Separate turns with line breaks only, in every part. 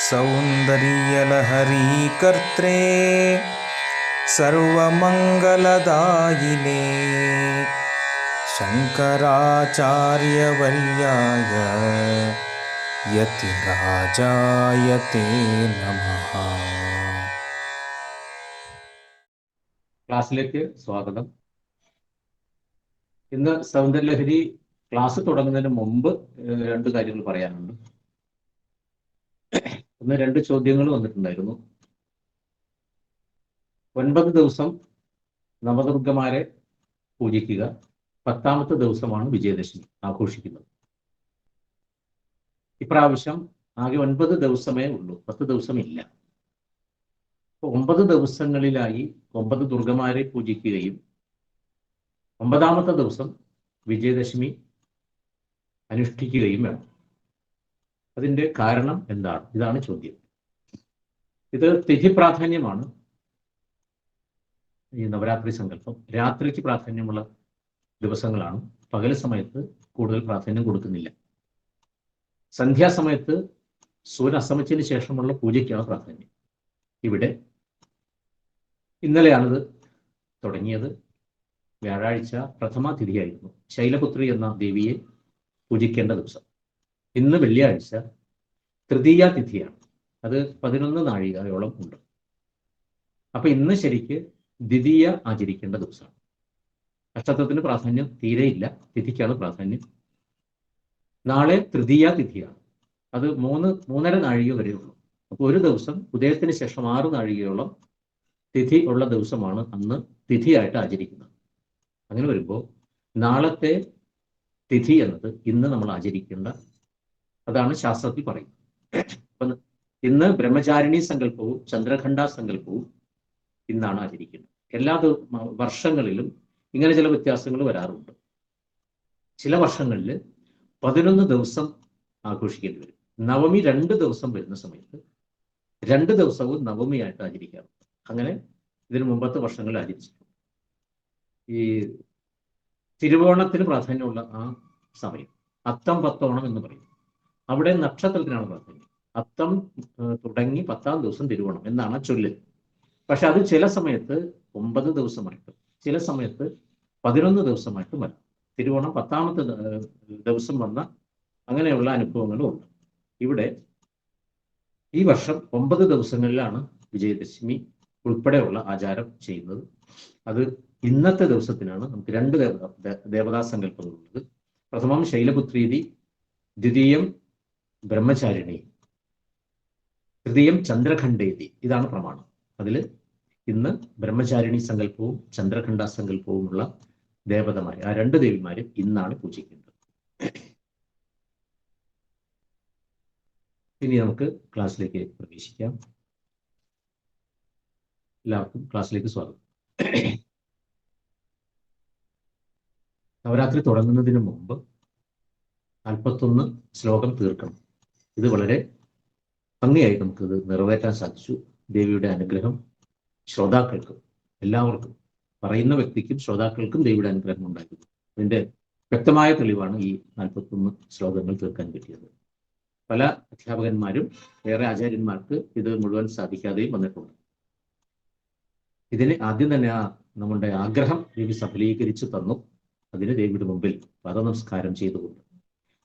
സൗന്ദര്യലഹരീ കർത്രേ സർവമംഗളദായിനേ ശങ്കരാചാര്യവർയായ യതിരാജായ തേ നമഃ.
ക്ലാസ്സിലേക്ക് സ്വാഗതം. ഇന്ന് സൗന്ദര്യലഹരി ക്ലാസ് തുടങ്ങുന്നതിന് മുമ്പ് രണ്ട് കാര്യങ്ങൾ പറയാനുണ്ട്. ഒന്ന്, രണ്ട് ചോദ്യങ്ങൾ വന്നിട്ടുണ്ടായിരുന്നു. 9 ദിവസം നവദുർഗമാരെ പൂജിക്കുക, 10ാമത്തെ ദിവസമാണ് വിജയദശമി ആഘോഷിക്കുന്നത്. ഇപ്രാവശ്യം ആകെ 9 ദിവസമേ ഉള്ളൂ, 10 ദിവസമില്ല. 9 ദിവസങ്ങളിലായി 9 ദുർഗമാരെ പൂജിക്കുകയും 9ാമത്തെ ദിവസം വിജയദശമി അനുഷ്ഠിക്കുകയും വേണം. അതിൻ്റെ കാരണം എന്താണ്? ഇതാണ് ചോദ്യം. ഇത് തിഥി പ്രാധാന്യമാണ്. ഈ നവരാത്രി സങ്കല്പം രാത്രിക്ക് പ്രാധാന്യമുള്ള ദിവസങ്ങളാണ്. പകൽ സമയത്ത് കൂടുതൽ പ്രാധാന്യം കൊടുക്കുന്നില്ല. സന്ധ്യാസമയത്ത് സൂര്യൻ അസ്തമിച്ചതിന് ശേഷമുള്ള പൂജയ്ക്കാണ് പ്രാധാന്യം. ഇവിടെ ഇന്നലെയാണിത് തുടങ്ങിയത്. വ്യാഴാഴ്ച പ്രഥമ തിഥിയായിരുന്നു. ശൈലപുത്രി എന്ന ദേവിയെ പൂജിക്കേണ്ട ദിവസം. ഇന്ന് വെള്ളിയാഴ്ച തൃതീയ തിഥിയാണ്. അത് 11 നാഴികയോളം ഉണ്ട്. അപ്പൊ ഇന്ന് ശരിക്ക് ദ്വിതീയ ആചരിക്കേണ്ട ദിവസമാണ്. നക്ഷത്രത്തിന് പ്രാധാന്യം തീരെയില്ല, തിഥിക്കാണ് പ്രാധാന്യം. നാളെ തൃതീയ തിഥിയാണ്. അത് 3.5 നാഴിക വരെ ഉള്ളൂ. അപ്പോൾ ഒരു ദിവസം ഉദയത്തിന് ശേഷം 6 നാഴികയോളം തിഥി ഉള്ള ദിവസമാണ് അന്ന് തിഥിയായിട്ട് ആചരിക്കുന്നത്. അങ്ങനെ വരുമ്പോൾ നാളത്തെ തിഥി എന്നത് ഇന്ന് നമ്മൾ ആചരിക്കേണ്ട, അതാണ് ശാസ്ത്രത്തിൽ പറയുന്നത്. അപ്പം ഇന്ന് ബ്രഹ്മചാരിണി സങ്കല്പവും ചന്ദ്രഖണ്ഡ സങ്കല്പവും ഇന്നാണ് ആചരിക്കുന്നത്. എല്ലാ വർഷങ്ങളിലും ഇങ്ങനെ ചില വ്യത്യാസങ്ങൾ വരാറുണ്ട്. ചില വർഷങ്ങളിൽ 11 ദിവസം ആഘോഷിക്കേണ്ടി വരും. നവമി 2 ദിവസം വരുന്ന സമയത്ത് 2 ദിവസവും നവമിയായിട്ട് ആചരിക്കാറുണ്ട്. അങ്ങനെ ഇതിന് മുമ്പത്തെ വർഷങ്ങളിൽ ആചരിച്ചിട്ടുണ്ട്. ഈ തിരുവോണത്തിന് പ്രാധാന്യമുള്ള ആ സമയം അത്തം പത്തോണം എന്ന് പറയും. അവിടെ നക്ഷത്രത്തിനാണ് പ്രാധാന്യം. അത്തം തുടങ്ങി 10ാം ദിവസം തിരുവോണം എന്നാണ് ചൊല്ല്. പക്ഷെ അത് ചില സമയത്ത് 9 ദിവസമായിട്ടും ചില സമയത്ത് 11 ദിവസമായിട്ടും വരാം. തിരുവോണം 10ാമത്തെ ദിവസം വന്ന അങ്ങനെയുള്ള അനുഭവങ്ങളും ഉണ്ട്. ഇവിടെ ഈ വർഷം 9 ദിവസങ്ങളിലാണ് വിജയദശമി ഉൾപ്പെടെയുള്ള ആചാരം ചെയ്യുന്നത്. അത് ഇന്നത്തെ ദിവസത്തിനാണ് നമുക്ക് 2 ദേവതാ സങ്കല്പങ്ങളുള്ളത്. പ്രഥമം ശൈലപുത്രീതി, ദ്വിതീയം ബ്രഹ്മചാരിണി, തൃതീയം ചന്ദ്രഖണ്ഡേതി. ഇതാണ് പ്രമാണം. അതിൽ ഇന്ന് ബ്രഹ്മചാരിണി സങ്കല്പവും ചന്ദ്രഖണ്ഡ സങ്കല്പവുമുള്ള ദേവതമാരെ, ആ 2 ദേവിമാരും ഇന്നാണ് പൂജിക്കുന്നത്. ഇനി നമുക്ക് ക്ലാസ്സിലേക്ക് പ്രവേശിക്കാം. എല്ലാവർക്കും ക്ലാസ്സിലേക്ക് സ്വാഗതം. നവരാത്രി തുടങ്ങുന്നതിന് മുമ്പ് 41 ശ്ലോകം തീർക്കണം. ഇത് വളരെ ഭംഗിയായി നമുക്കിത് നിറവേറ്റാൻ സാധിച്ചു. ദേവിയുടെ അനുഗ്രഹം ശ്രോതാക്കൾക്കും എല്ലാവർക്കും, പറയുന്ന വ്യക്തിക്കും ശ്രോതാക്കൾക്കും ദേവിയുടെ അനുഗ്രഹം ഉണ്ടായിരുന്നു. അതിൻ്റെ വ്യക്തമായ തെളിവാണ് ഈ 41 ശ്ലോകങ്ങൾ തീർക്കാൻ പറ്റിയത്. പല അധ്യാപകന്മാരും വേറെ ആചാര്യന്മാർക്ക് ഇത് മുഴുവൻ സാധിക്കാതെയും വന്നിട്ടുണ്ട്. ഇതിന് ആദ്യം തന്നെ നമ്മളുടെ ആഗ്രഹം ദേവി സഫലീകരിച്ചു തന്നു. അതിന് ദേവിയുടെ മുമ്പിൽ പദനമസ്കാരം ചെയ്തുകൊണ്ട്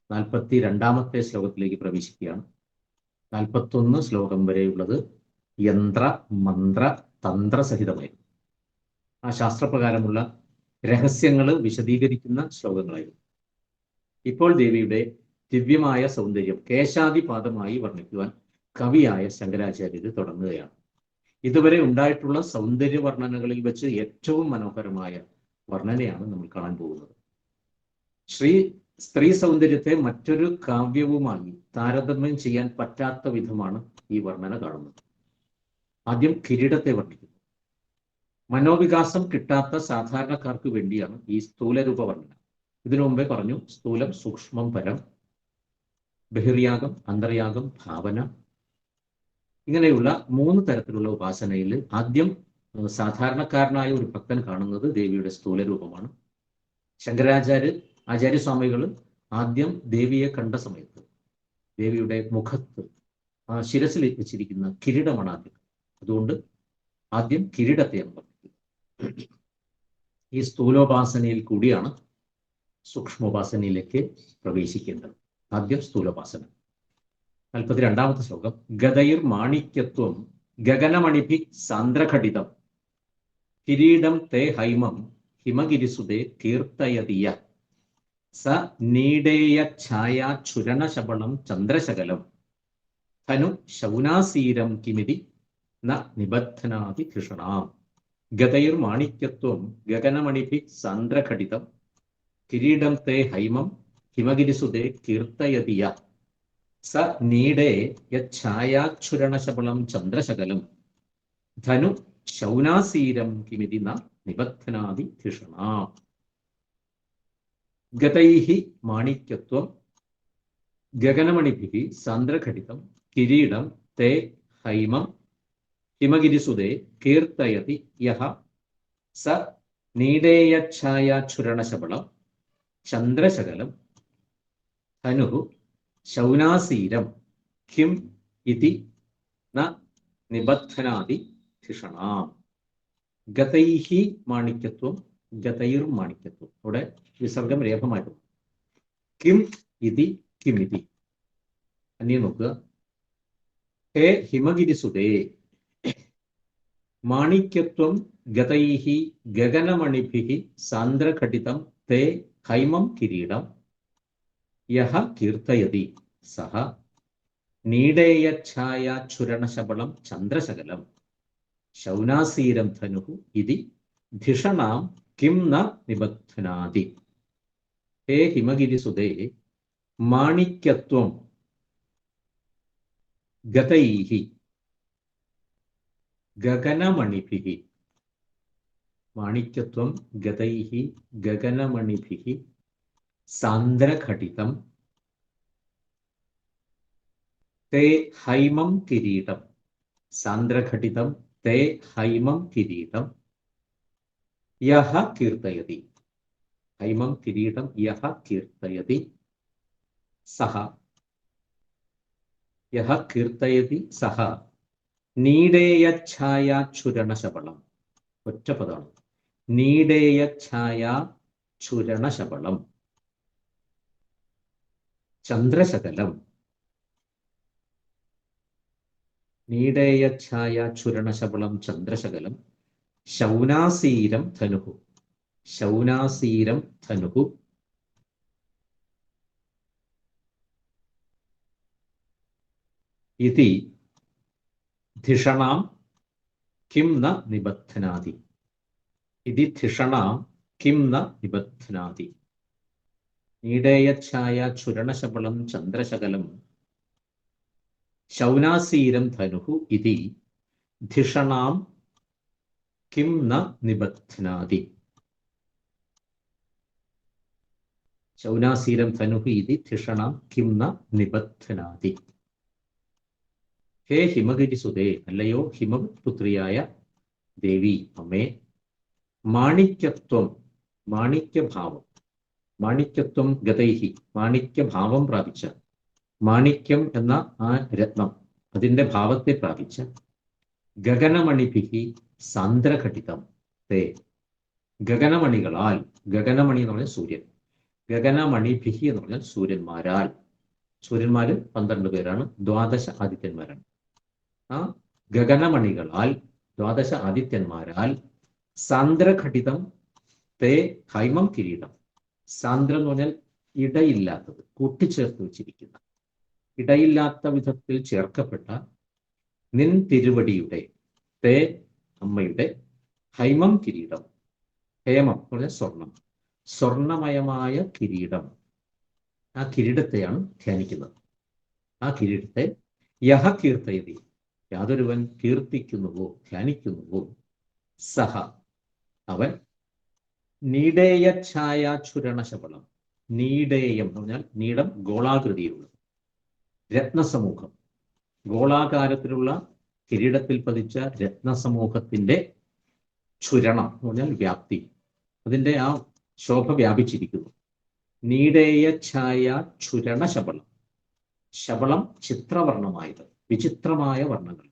42ാമത്തെ ശ്ലോകത്തിലേക്ക് പ്രവേശിക്കുകയാണ്. 41 ശ്ലോകം വരെയുള്ളത് യന്ത്ര മന്ത്ര തന്ത്രസഹിതമായിരുന്നു. ആ ശാസ്ത്രപ്രകാരമുള്ള രഹസ്യങ്ങൾ വിശദീകരിക്കുന്ന ശ്ലോകങ്ങളായിരുന്നു. ഇപ്പോൾ ദേവിയുടെ ദിവ്യമായ സൗന്ദര്യം കേശാദിപാദമായി വർണ്ണിക്കുവാൻ കവിയായ ശങ്കരാചാര്യർ തുടങ്ങുകയാണ്. ഇതുവരെ ഉണ്ടായിട്ടുള്ള സൗന്ദര്യ വർണ്ണനകളിൽ വെച്ച് ഏറ്റവും മനോഹരമായ വർണ്ണനയാണ് നമ്മൾ കാണാൻ പോകുന്നത്. സ്ത്രീ സൗന്ദര്യത്തെ മറ്റൊരു കാവ്യവുമായി താരതമ്യം ചെയ്യാൻ പറ്റാത്ത വിധമാണ് ഈ വർണ്ണന കാണുന്നത്. ആദ്യം കിരീടത്തെ വർണ്ണിക്കുന്നു. മനോവികാസം കിട്ടാത്ത സാധാരണക്കാർക്ക് വേണ്ടിയാണ് ഈ സ്ഥൂലരൂപ വർണ്ണന. ഇതിനു മുമ്പേ പറഞ്ഞു സ്ഥൂലം, സൂക്ഷ്മം, പരം, ബഹിർയാഗം, അന്തർയാഗം, ഭാവന, ഇങ്ങനെയുള്ള 3 തരത്തിലുള്ള ഉപാസനയിൽ ആദ്യം സാധാരണക്കാരനായ ഒരു ഭക്തൻ കാണുന്നത് ദേവിയുടെ സ്ഥൂലരൂപമാണ്. ആചാര്യസ്വാമികൾ ആദ്യം ദേവിയെ കണ്ട സമയത്ത് ദേവിയുടെ മുഖത്ത് ആ ശിരസിൽ വെച്ചിരിക്കുന്ന കിരീടമാണ് ആദ്യം. അതുകൊണ്ട് ആദ്യം കിരീടത്തെയാണ് പറഞ്ഞത്. ഈ സ്ഥൂലോപാസനയിൽ കൂടിയാണ് സൂക്ഷ്മോപാസനയിലേക്ക് പ്രവേശിക്കേണ്ടത്. ആദ്യം സ്ഥൂലോപാസന. 42-ാമത്തെ ശ്ലോകം. ഗതൈർ മാണിക്യത്വം ഗഗനമണിഭി സാന്ദ്രഘടിതം കിരീടം തേ ഹൈമം ഹിമഗിരിസുതേ കീർത്തയതിയ സ നീടേയ ഛായാചുരണശബളം ചന്ദ്രശകലം ധനു ശൗനാസീരം കിമിതി ന നിബദ്ധനാതി കൃഷ്ണാം. ഗതൈർ മാണിക്യത്വം ഗഗനമണിഭി സാന്ദ്രഘടിതം കിരീടം തേ ഹൈമം ഹിമഗിരിസുതേ കീർത്തയതിയ സ നീടേ യച്ഛായാച്ഛുരണശബളം ചന്ദ്രശകലം ധനു ശൗനാസീരം കിമിതി ന നിബദ്ധനാതി ധിഷണാം. ഗതൈഹി മാണിക്യത്വം ഗഗനമണിഭിഃ സാന്ദ്രഘടിതം കിരീടം തേ ഹൈമം ഹിമഗിരിസുതേ കീർത്തയതി യഹ സ നീടേയച്ഛായാച്ഛുരണശബളം ചന്ദ്രശകലം ധനു ശൗനാസീരം കിം ഇതി ന നിബദ്ധനാതി ധിഷണാം. ഗതൈഹി മാണിക്യത്വം ഗതൈർ മാണിക്യത്വം. അവിടെ വിസർഗം രേഖമായിട്ട് കിം ഇതി കിമിതി. അന്യം നോക്കുക. ഹേ ഹിമഗിരിസുതേ മാണിക്യത്വം ഗതൈഹി ഗഗനമണിഭിഃ സാന്ദ്രഘടിതം തേ ഹൈമം കിരീടം യഹ കീർത്തയതി സഹ നീടേയച്ഛായാച്ഛുരണശബളം ചന്ദ്രശകലം ശൗനാസീരം ധനുഃ ഇതി ധിഷണാം കിം ന നിബദ്ധനാതി. ഹേ ഹിമഗിരിസുതേ മാണിക്യത്വം ഗതൈഹി ഗഗനമണിഭിഃ മാണിക്യത്വം ഗതൈഹി ഗഗനമണിഭിഃ സാന്ദ്രഘടിതം തേ ഹൈമം കിരീടം സാന്ദ്രഘടിതം തേ ഹൈമം കിരീടം യഹ കീർത്തയതി. ഹൈമം കിരീടം യഹ കീർത്തയതി സഹ യഹ കീർത്തയതി സഹ നീടേയച്ഛായാച്ഛുരണശബളം. ഒറ്റ പദമാണ്. നീടേയച്ഛായാച്ഛുരണശബളം ചന്ദ്രശകലം. നീടേയച്ഛായാച്ഛുരണശബളം ചന്ദ്രശകലം ശൗനാസീരം ധനുഃ ശൗനാസീരം ധനുഃ ഇതി ധിഷണാം കിം ന നിബദ്ധനാതി. ഇതി ധിഷണാം കിം ന നിബദ്ധനാതി. നീടേയച്ഛായാച്ഛുരണശബളം ചന്ദ്രശകലം ശൗനാസീരം ധനുഃ ഇതി ധിഷണാം കിം ന നിബദ്ധനാതി. ശൗനാസീരം ധനുഃ ഇതി ധിഷണാം കിം ന നിബദ്ധനാതി. ഹേ ഹിമഗിരിസുതേ, അല്ലയോ ഹിമപുത്രിയായ ദേവി അമ്മേ, മാണിക്യത്വം മാണിക്യഭാവം മാണിക്യത്വം ഗതൈഹി മാണിക്യഭാവം പ്രാപിച്ച മാണിക്യം എന്ന ആ രത്നം അതിൻ്റെ ഭാവത്തെ പ്രാപിച്ച ഗഗനമണിഭിഃ സാന്ദ്രഘടിതം തേ ഗഗനമണികളാൽ. ഗഗനമണി എന്ന് പറഞ്ഞാൽ സൂര്യൻ. ഗഗനമണിഭിഃ എന്ന് പറഞ്ഞാൽ സൂര്യന്മാരാൽ. സൂര്യന്മാര് 12 പേരാണ്, 12 ആദിത്യന്മാരാണ്. ആ ഗഗനമണികളാൽ 12 ആദിത്യന്മാരാൽ സാന്ദ്രഘടിതം തേ ഹൈമം കിരീടം. സാന്ദ്രം എന്ന് പറഞ്ഞാൽ ഇടയില്ലാത്തത്, കൂട്ടിച്ചേർത്ത് വെച്ചിരിക്കുന്ന, ഇടയില്ലാത്ത വിധത്തിൽ ചേർക്കപ്പെട്ട നിൻ തിരുവടിയുടെ തേ അമ്മയുടെ ഹൈമം കിരീടം. ഹേമം എന്ന് പറഞ്ഞാൽ സ്വർണം, സ്വർണമയമായ കിരീടം. ആ കിരീടത്തെയാണ് ധ്യാനിക്കുന്നത്. ആ കിരീടത്തെ യഹ കീർത്തയതി, യാതൊരുവൻ കീർത്തിക്കുന്നുവോ ധ്യാനിക്കുന്നുവോ, സഹ അവൻ നീടേയച്ഛായാച്ഛുരണശബളം. നീടേയം എന്ന് പറഞ്ഞാൽ നീടം ഗോളാകൃതിയിലുള്ള രത്നസമൂഹം, ഗോളാകാരത്തിലുള്ള കിരീടത്തിൽ പതിച്ച രത്നസമൂഹത്തിന്റെ ചുരണം എന്ന് പറഞ്ഞാൽ വ്യാപ്തി, അതിൻ്റെ ആ ശോഭ വ്യാപിച്ചിരിക്കുന്നു. നീടേയച്ഛായാച്ഛുരണശബളം. ശബളം ചിത്രവർണ്ണമായത്, വിചിത്രമായ വർണ്ണങ്ങൾ.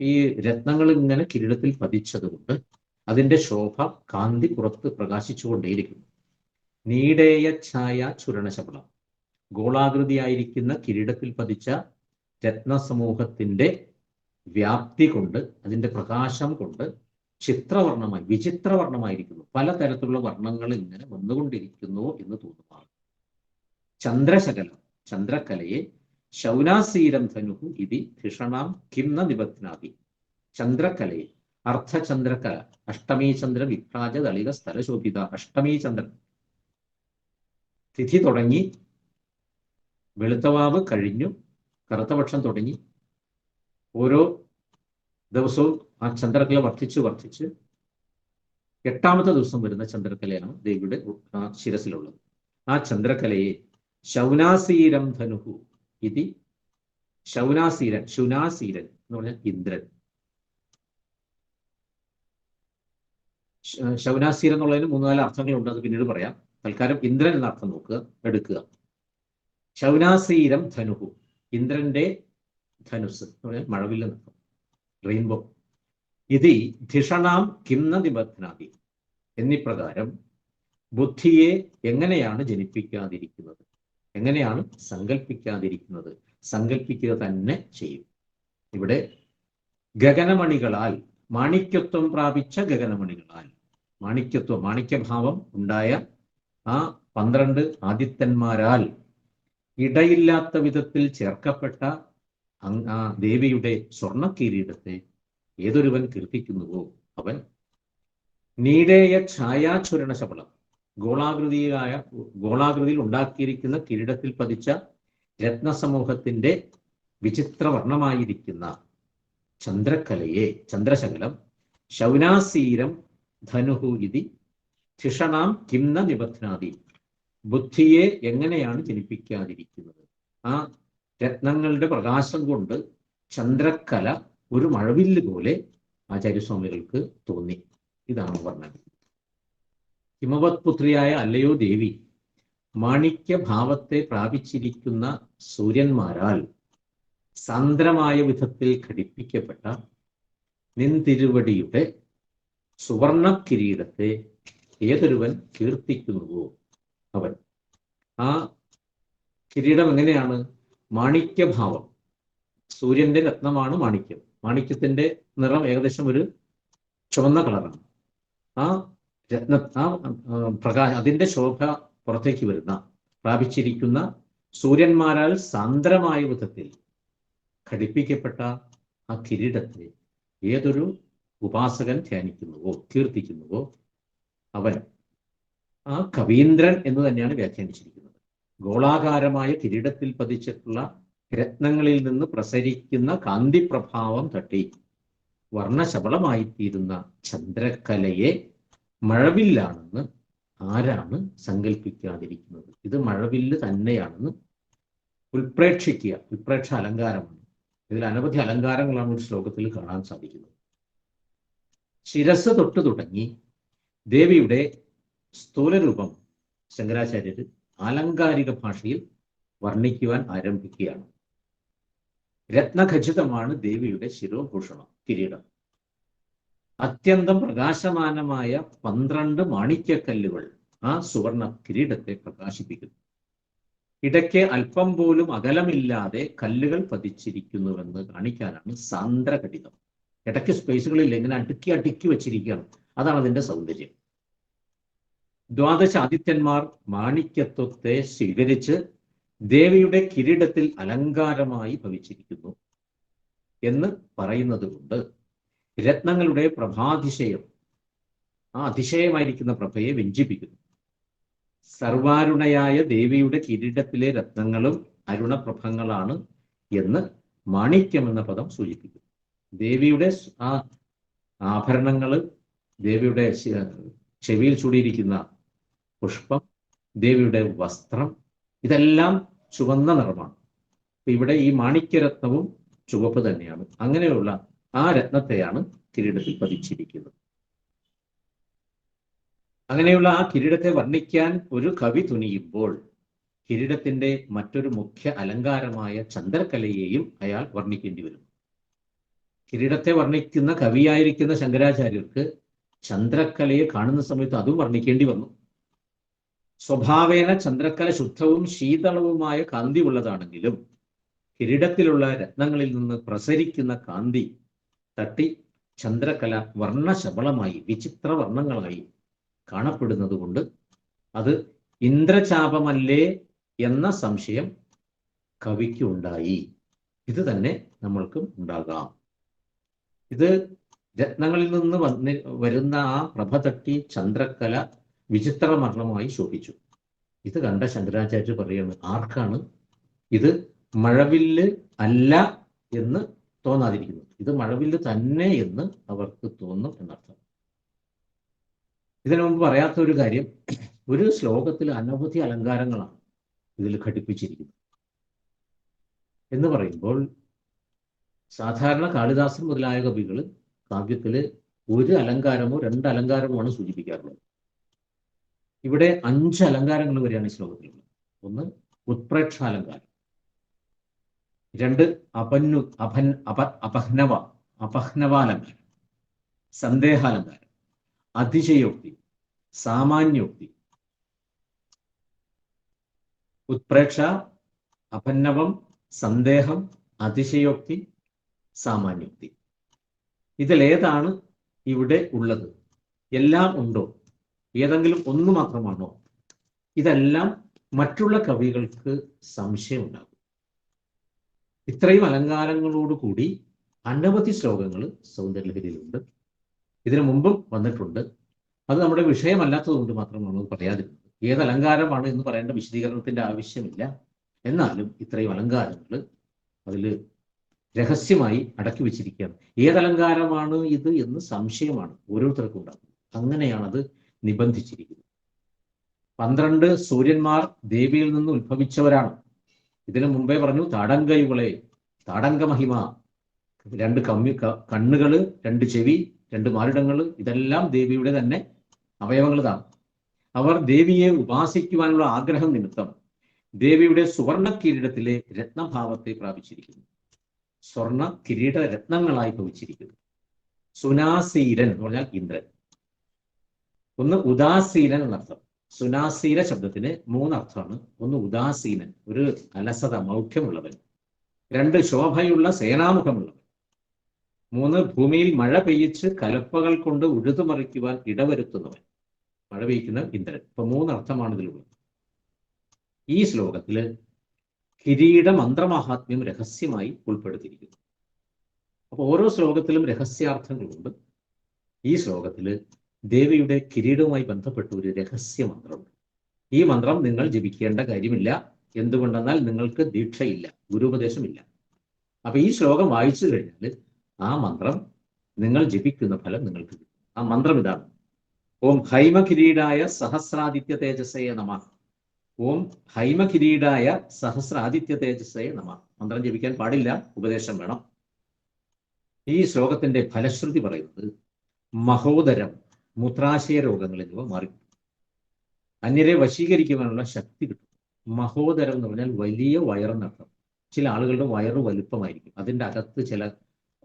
ഈ രത്നങ്ങൾ ഇങ്ങനെ കിരീടത്തിൽ പതിച്ചതുകൊണ്ട് അതിന്റെ ശോഭ, കാന്തി പുറത്ത് പ്രകാശിച്ചുകൊണ്ടേയിരിക്കുന്നു. നീടേയ ഛായ ചുരണശബളം, ഗോളാകൃതിയായിരിക്കുന്ന കിരീടത്തിൽ പതിച്ച രത്നസമൂഹത്തിന്റെ വ്യാപ്തി കൊണ്ട്, അതിന്റെ പ്രകാശം കൊണ്ട് ചിത്രവർണ്ണമായി, വിചിത്രവർണ്ണമായിരിക്കുന്നു. പലതരത്തിലുള്ള വർണ്ണങ്ങൾ ഇങ്ങനെ വന്നുകൊണ്ടിരിക്കുന്നു എന്ന് തോന്നുമാണ്. ചന്ദ്രശകലം, ചന്ദ്രക്കലയെ ശൗനാസീരം ധനുഹു ഇതി ധിഷണാം കിംന നിബധ്നാതി. ചന്ദ്രക്കലയെ, അർദ്ധചന്ദ്രക്കല, അഷ്ടമീ ചന്ദ്ര വിഭ്രാജ ദളിക സ്ഥലശോഭിത. അഷ്ടമീ ചന്ദ്രൻ തിഥി തുടങ്ങി, വെളുത്തവാവ് കഴിഞ്ഞു, കറുത്തപക്ഷം തുടങ്ങി, ഓരോ ദിവസവും ആ ചന്ദ്രക്കല വർദ്ധിച്ച് എട്ടാമത്തെ ദിവസം വരുന്ന ചന്ദ്രക്കലയാണ് ദേവിയുടെ ശിരസിലുള്ളത്. ആ ചന്ദ്രക്കലയെ ശൗനാസീരം ധനുഹു ഇതി, ശൗനാസീരൻ, ശുനാസീരൻ എന്ന് പറഞ്ഞാൽ ഇന്ദ്രൻ. ശൗനാസീരൻ എന്നുള്ളതിന് 3-4 അർത്ഥങ്ങളുണ്ട്, അത് പിന്നീട് പറയാം. തൽക്കാലം ഇന്ദ്രൻ എന്ന അർത്ഥം എടുക്കുക. ശൗനാസീരം ധനുഹു, ഇന്ദ്രന്റെ ധനുസ് എന്ന് പറഞ്ഞാൽ മഴവില്ല നൃത്തം, റെയിൻബോ. ഇതി ധിഷണാം കിംന നിബധ്നാതി, എന്നിപ്രകാരം ബുദ്ധിയെ എങ്ങനെയാണ് ജനിപ്പിക്കാതിരിക്കുന്നത്, എങ്ങനെയാണ് സങ്കല്പിക്കാതിരിക്കുന്നത്? സങ്കല്പിക്കുക തന്നെ ചെയ്യും. ഇവിടെ ഗഗനമണികളാൽ, മാണിക്യത്വം പ്രാപിച്ച ഗഗനമണികളാൽ, മാണിക്യത്വം, മാണിക്യഭാവം ഉണ്ടായ ആ 12 ആദിത്യന്മാരാൽ ഇടയില്ലാത്ത വിധത്തിൽ ചേർക്കപ്പെട്ട ആ ദേവിയുടെ സ്വർണ്ണ കിരീടത്തെ ഏതൊരുവൻ കീർത്തിക്കുന്നുവോ അവൻ നീടേയ ഛായാചുരണ ശബളം, ഗോളാകൃതിയിൽ ഉണ്ടാക്കിയിരിക്കുന്ന കിരീടത്തിൽ പതിച്ച രത്നസമൂഹത്തിന്റെ വിചിത്രവർണ്ണമായിരിക്കുന്ന ചന്ദ്രക്കലയെ, ചന്ദ്രശകലം ശൗനാസീരം ധനുഹു ഇതി ധിഷണാം കിംന നിബധ്നാതി, ബുദ്ധിയെ എങ്ങനെയാണ് ജനിപ്പിക്കാതിരിക്കുന്നത്? ആ രത്നങ്ങളുടെ പ്രകാശം കൊണ്ട് ചന്ദ്രക്കല ഒരു മഴവില്ല് പോലെ ആചാര്യസ്വാമികൾക്ക് തോന്നി. ഇതാണ് വർണ്ണന. ഹിമവത് പുത്രിയായ അല്ലയോ ദേവി, മാണിക്യഭാവത്തെ പ്രാപിച്ചിരിക്കുന്ന സൂര്യന്മാരാൽ സാന്ദ്രമായ വിധത്തിൽ ഘടിപ്പിക്കപ്പെട്ട നിൻതിരുവടിയുടെ സുവർണ കിരീടത്തെ ഏതൊരുവൻ കീർത്തിക്കുന്നുവോ അവൻ. ആ കിരീടം എങ്ങനെയാണ്? മാണിക്യഭാവം. സൂര്യന്റെ രത്നമാണ് മാണിക്യം. മാണിക്യത്തിന്റെ നിറം ഏകദേശം ഒരു ചുവന്ന കളറാണ്. ആ അതിന്റെ ശോഭ പുറത്തേക്ക് വരുന്ന, പ്രാപിച്ചിരിക്കുന്ന സൂര്യന്മാരാൽ സാന്ദ്രമായ വിധത്തിൽ ഘടിപ്പിക്കപ്പെട്ട ആ കിരീടത്തെ ഏതൊരു ഉപാസകൻ ധ്യാനിക്കുന്നുവോ, കീർത്തിക്കുന്നുവോ അവൻ, ആ കവീന്ദ്രൻ എന്ന് തന്നെയാണ് വ്യാഖ്യാനിച്ചിരിക്കുന്നത്. ഗോളാകാരമായ കിരീടത്തിൽ പതിച്ചിട്ടുള്ള രത്നങ്ങളിൽ നിന്ന് പ്രസരിക്കുന്ന കാന്തിപ്രഭാവം തട്ടി വർണ്ണശബളമായിത്തീരുന്ന ചന്ദ്രക്കലയെ മഴവില്ലാണെന്ന് ആരാണ് സങ്കല്പിക്കാതിരിക്കുന്നത്? ഇത് മഴവില്ല് തന്നെയാണെന്ന് ഉൽപ്രേക്ഷിക്കുക. ഉൽപ്രേക്ഷ അലങ്കാരമാണ്. ഇതിൽ അനവധി അലങ്കാരങ്ങളാണ് ഒരു ശ്ലോകത്തിൽ കാണാൻ സാധിക്കുന്നത്. ശിരസ് തൊട്ട് തുടങ്ങി ദേവിയുടെ സ്ഥൂലരൂപം ശങ്കരാചാര്യർ ആലങ്കാരിക ഭാഷയിൽ വർണ്ണിക്കുവാൻ ആരംഭിക്കുകയാണ്. രത്നഖചിതമാണ് ദേവിയുടെ ശിരോഭൂഷണം, കിരീടം. അത്യന്തം പ്രകാശമാനമായ 12 മാണിക്യക്കല്ലുകൾ ആ സുവർണ കിരീടത്തെ പ്രകാശിപ്പിക്കുന്നു. ഇടയ്ക്ക് അല്പം പോലും അകലമില്ലാതെ കല്ലുകൾ പതിച്ചിരിക്കുന്നുവെന്ന് കാണിക്കാനാണ് സാന്ദ്രഘടിതം. ഇടയ്ക്ക് സ്പേസുകളിൽ ഇങ്ങനെ അടുക്കി വെച്ചിരിക്കുകയാണ്. അതാണ് അതിന്റെ സൗന്ദര്യം. 12 ആദിത്യന്മാർ മാണിക്യത്വത്തെ സ്വീകരിച്ച് ദേവിയുടെ കിരീടത്തിൽ അലങ്കാരമായി ഭവിച്ചിരിക്കുന്നു എന്ന് പറയുന്നത് കൊണ്ട് രത്നങ്ങളുടെ പ്രഭാതിശയം, ആ അതിശയമായിരിക്കുന്ന പ്രഭയെ വ്യഞ്ചിപ്പിക്കുന്നു. സർവാരുണയായ ദേവിയുടെ കിരീടത്തിലെ രത്നങ്ങളും അരുണപ്രഭങ്ങളാണ് എന്ന് മാണിക്യം എന്ന പദം സൂചിപ്പിക്കുന്നു. ദേവിയുടെ ആ ആഭരണങ്ങൾ, ദേവിയുടെ ചെവിയിൽ ചൂടിയിരിക്കുന്ന പുഷ്പം, ദേവിയുടെ വസ്ത്രം, ഇതെല്ലാം ചുവന്ന നിറമാണ്. ഇവിടെ ഈ മാണിക്യരത്നവും ചുവപ്പ് തന്നെയാണ്. അങ്ങനെയുള്ള ആ രത്നത്തെയാണ് കിരീടത്തിൽ പതിച്ചിരിക്കുന്നത്. അങ്ങനെയുള്ള ആ കിരീടത്തെ വർണ്ണിക്കാൻ ഒരു കവി തുനിയുമ്പോൾ കിരീടത്തിന്റെ മറ്റൊരു മുഖ്യ അലങ്കാരമായ ചന്ദ്രക്കലയെയും അയാൾ വർണ്ണിക്കേണ്ടി വരും. കിരീടത്തെ വർണ്ണിക്കുന്ന കവിയായിരിക്കുന്ന ശങ്കരാചാര്യർക്ക് ചന്ദ്രക്കലയെ കാണുന്ന സമയത്ത് അതും വർണ്ണിക്കേണ്ടി വന്നു. സ്വഭാവേന ചന്ദ്രക്കല ശുദ്ധവും ശീതളവുമായ കാന്തി ഉള്ളതാണെങ്കിലും കിരീടത്തിലുള്ള രത്നങ്ങളിൽ നിന്ന് പ്രസരിക്കുന്ന കാന്തി തട്ടി ചന്ദ്രക്കല വർണ്ണശബളമായി വിചിത്ര വർണ്ണങ്ങളായി കാണപ്പെടുന്നത് കൊണ്ട് അത് ഇന്ദ്രചാപമല്ലേ എന്ന സംശയം കവിക്ക് ഉണ്ടായി. ഇത് തന്നെ നമ്മൾക്കും ഉണ്ടാകാം. ഇത് രത്നങ്ങളിൽ നിന്ന് വരുന്ന ആ പ്രഭ തട്ടി ചന്ദ്രക്കല വിചിത്രവർണ്ണമായി ശോഭിച്ചു. ഇത് കണ്ട ശങ്കരാചാര്യ പറയുന്നത് ആർക്കാണ് ഇത് മഴവില്ല് അല്ല എന്ന് തോന്നാതിരിക്കുന്നത്, ഇത് മഴവില്ല് തന്നെ എന്ന് അവർക്ക് തോന്നും എന്നർത്ഥം. ഇതിനു മുമ്പ് പറയാത്ത ഒരു കാര്യം, ഒരു ശ്ലോകത്തിൽ അനവധി അലങ്കാരങ്ങളാണ് ഇതിൽ ഘടിപ്പിച്ചിരിക്കുന്നത് എന്ന് പറയുമ്പോൾ സാധാരണ കാളിദാസൻ മുതലായ കവികൾ കാവ്യത്തിൽ ഒരു അലങ്കാരമോ രണ്ട് അലങ്കാരമോ സൂചിപ്പിക്കാറുള്ളത്. ഇവിടെ 5 അലങ്കാരങ്ങൾ വരെയാണ് ഈ ശ്ലോകത്തിലുള്ളത്. ഒന്ന് ഉത്പ്രേക്ഷാലങ്കാരം, 2 അപഹ്നവാലങ്കാരം, സന്ദേഹാലങ്കാരം, അതിശയോക്തി, സാമാന്യോക്തി. ഉത്പ്രേക്ഷ, അപന്നവം, സന്ദേഹം, അതിശയോക്തി, സാമാന്യോക്തി. ഇതിലേതാണ് ഇവിടെ ഉള്ളത്? എല്ലാം ഉണ്ടോ? ഏതെങ്കിലും ഒന്ന് മാത്രമാണോ? ഇതെല്ലാം മറ്റുള്ള കവികൾക്ക് സംശയമുണ്ടാകും. ഇത്രയും അലങ്കാരങ്ങളോടുകൂടി അനവധി ശ്ലോകങ്ങൾ സൗന്ദര്യലഹരിയിലുണ്ട്. ഇതിനു മുമ്പും വന്നിട്ടുണ്ട്. അത് നമ്മുടെ വിഷയമല്ലാത്തത് കൊണ്ട് മാത്രമാണ് അത് പറയാതിരുന്നത്. ഏത് അലങ്കാരമാണ് എന്ന് പറയേണ്ട വിശദീകരണത്തിന്റെ ആവശ്യമില്ല. എന്നാലും ഇത്രയും അലങ്കാരങ്ങൾ അതിൽ രഹസ്യമായി അടക്കി വെച്ചിരിക്കുകയാണ്. ഏതലങ്കാരമാണ് ഇത് എന്ന് സംശയമാണ് ഓരോരുത്തർക്കും ഉണ്ടാകുന്നത്. അങ്ങനെയാണത് നിബന്ധിച്ചിരിക്കുന്നത്. 12 സൂര്യന്മാർ ദേവിയിൽ നിന്ന് ഉത്ഭവിച്ചവരാണ്. ഇതിനു മുമ്പേ പറഞ്ഞു താടങ്കയുകളെ, താടങ്ക മഹിമ, 2 കണ്ണുകൾ, 2 ചെവി, 2 മാറിടങ്ങൾ, ഇതെല്ലാം ദേവിയുടെ തന്നെ അവയവങ്ങളാണ്. അവർ ദേവിയെ ഉപാസിക്കുവാനുള്ള ആഗ്രഹം നിമിത്തം ദേവിയുടെ സുവർണ കിരീടത്തിലെ രത്നഭാവത്തെ പ്രാപിച്ചിരിക്കുന്നു. സ്വർണ കിരീട രത്നങ്ങളായി ഭവിച്ചിരിക്കുന്നു. സുനാസീരൻ എന്ന് പറഞ്ഞാൽ ഇന്ദ്രൻ. ഒന്ന് ഉദാസീനൻ എന്നർത്ഥം. സുനാസീര ശബ്ദത്തിന് 3 അർത്ഥമാണ്. ഒന്ന് ഉദാസീനൻ, ഒരു അലസത, മൗഢ്യമുള്ളവൻ. 2 ശോഭയുള്ള സേനാമുഖമുള്ളവൻ. 3 ഭൂമിയിൽ മഴ പെയ്യിച്ച് കലപ്പകൾ കൊണ്ട് ഉഴുതുമറിക്കുവാൻ ഇടവരുത്തുന്നവൻ. മഴ പെയ്യ്ക്കുന്ന ഇന്ദ്രൻ. ഇപ്പൊ 3 അർത്ഥമാണ് ഇതിലുള്ളത്. ഈ ശ്ലോകത്തില് കിരീട മന്ത്രമാഹാത്മ്യം രഹസ്യമായി ഉൾപ്പെടുത്തിയിരിക്കുന്നു. അപ്പൊ ഓരോ ശ്ലോകത്തിലും രഹസ്യാർത്ഥങ്ങളുണ്ട്. ഈ ശ്ലോകത്തില് ദേവിയുടെ കിരീടവുമായി ബന്ധപ്പെട്ട ഒരു രഹസ്യ മന്ത്രമുണ്ട്. ഈ മന്ത്രം നിങ്ങൾ ജപിക്കേണ്ട കാര്യമില്ല. എന്തുകൊണ്ടെന്നാൽ നിങ്ങൾക്ക് ദീക്ഷയില്ല, ഗുരുപദേശമില്ല. അപ്പൊ ഈ ശ്ലോകം വായിച്ചു കഴിഞ്ഞാൽ ആ മന്ത്രം നിങ്ങൾ ജപിക്കുന്ന ഫലം നിങ്ങൾക്ക് കിട്ടും. ആ മന്ത്രം ഇതാണ്: ഓം ഹൈമകിരീടായ സഹസ്രാദിത്യ തേജസ്സേ നമഃ. ഓം ഹൈമകിരീടായ സഹസ്രാദിത്യ തേജസ്സേ നമഃ. മന്ത്രം ജപിക്കാൻ പാടില്ല, ഉപദേശം വേണം. ഈ ശ്ലോകത്തിന്റെ ഫലശ്രുതി പറയുന്നത് മഹോദരം, മൂത്രാശയ രോഗങ്ങൾ എന്നിവ മാറി, അന്യരെ വശീകരിക്കുവാനുള്ള ശക്തി കിട്ടും. മഹോദരം എന്ന് പറഞ്ഞാൽ വലിയ വയറെന്നർത്ഥം. ചില ആളുകളുടെ വയറ് വലുപ്പമായിരിക്കും. അതിൻ്റെ അകത്ത് ചില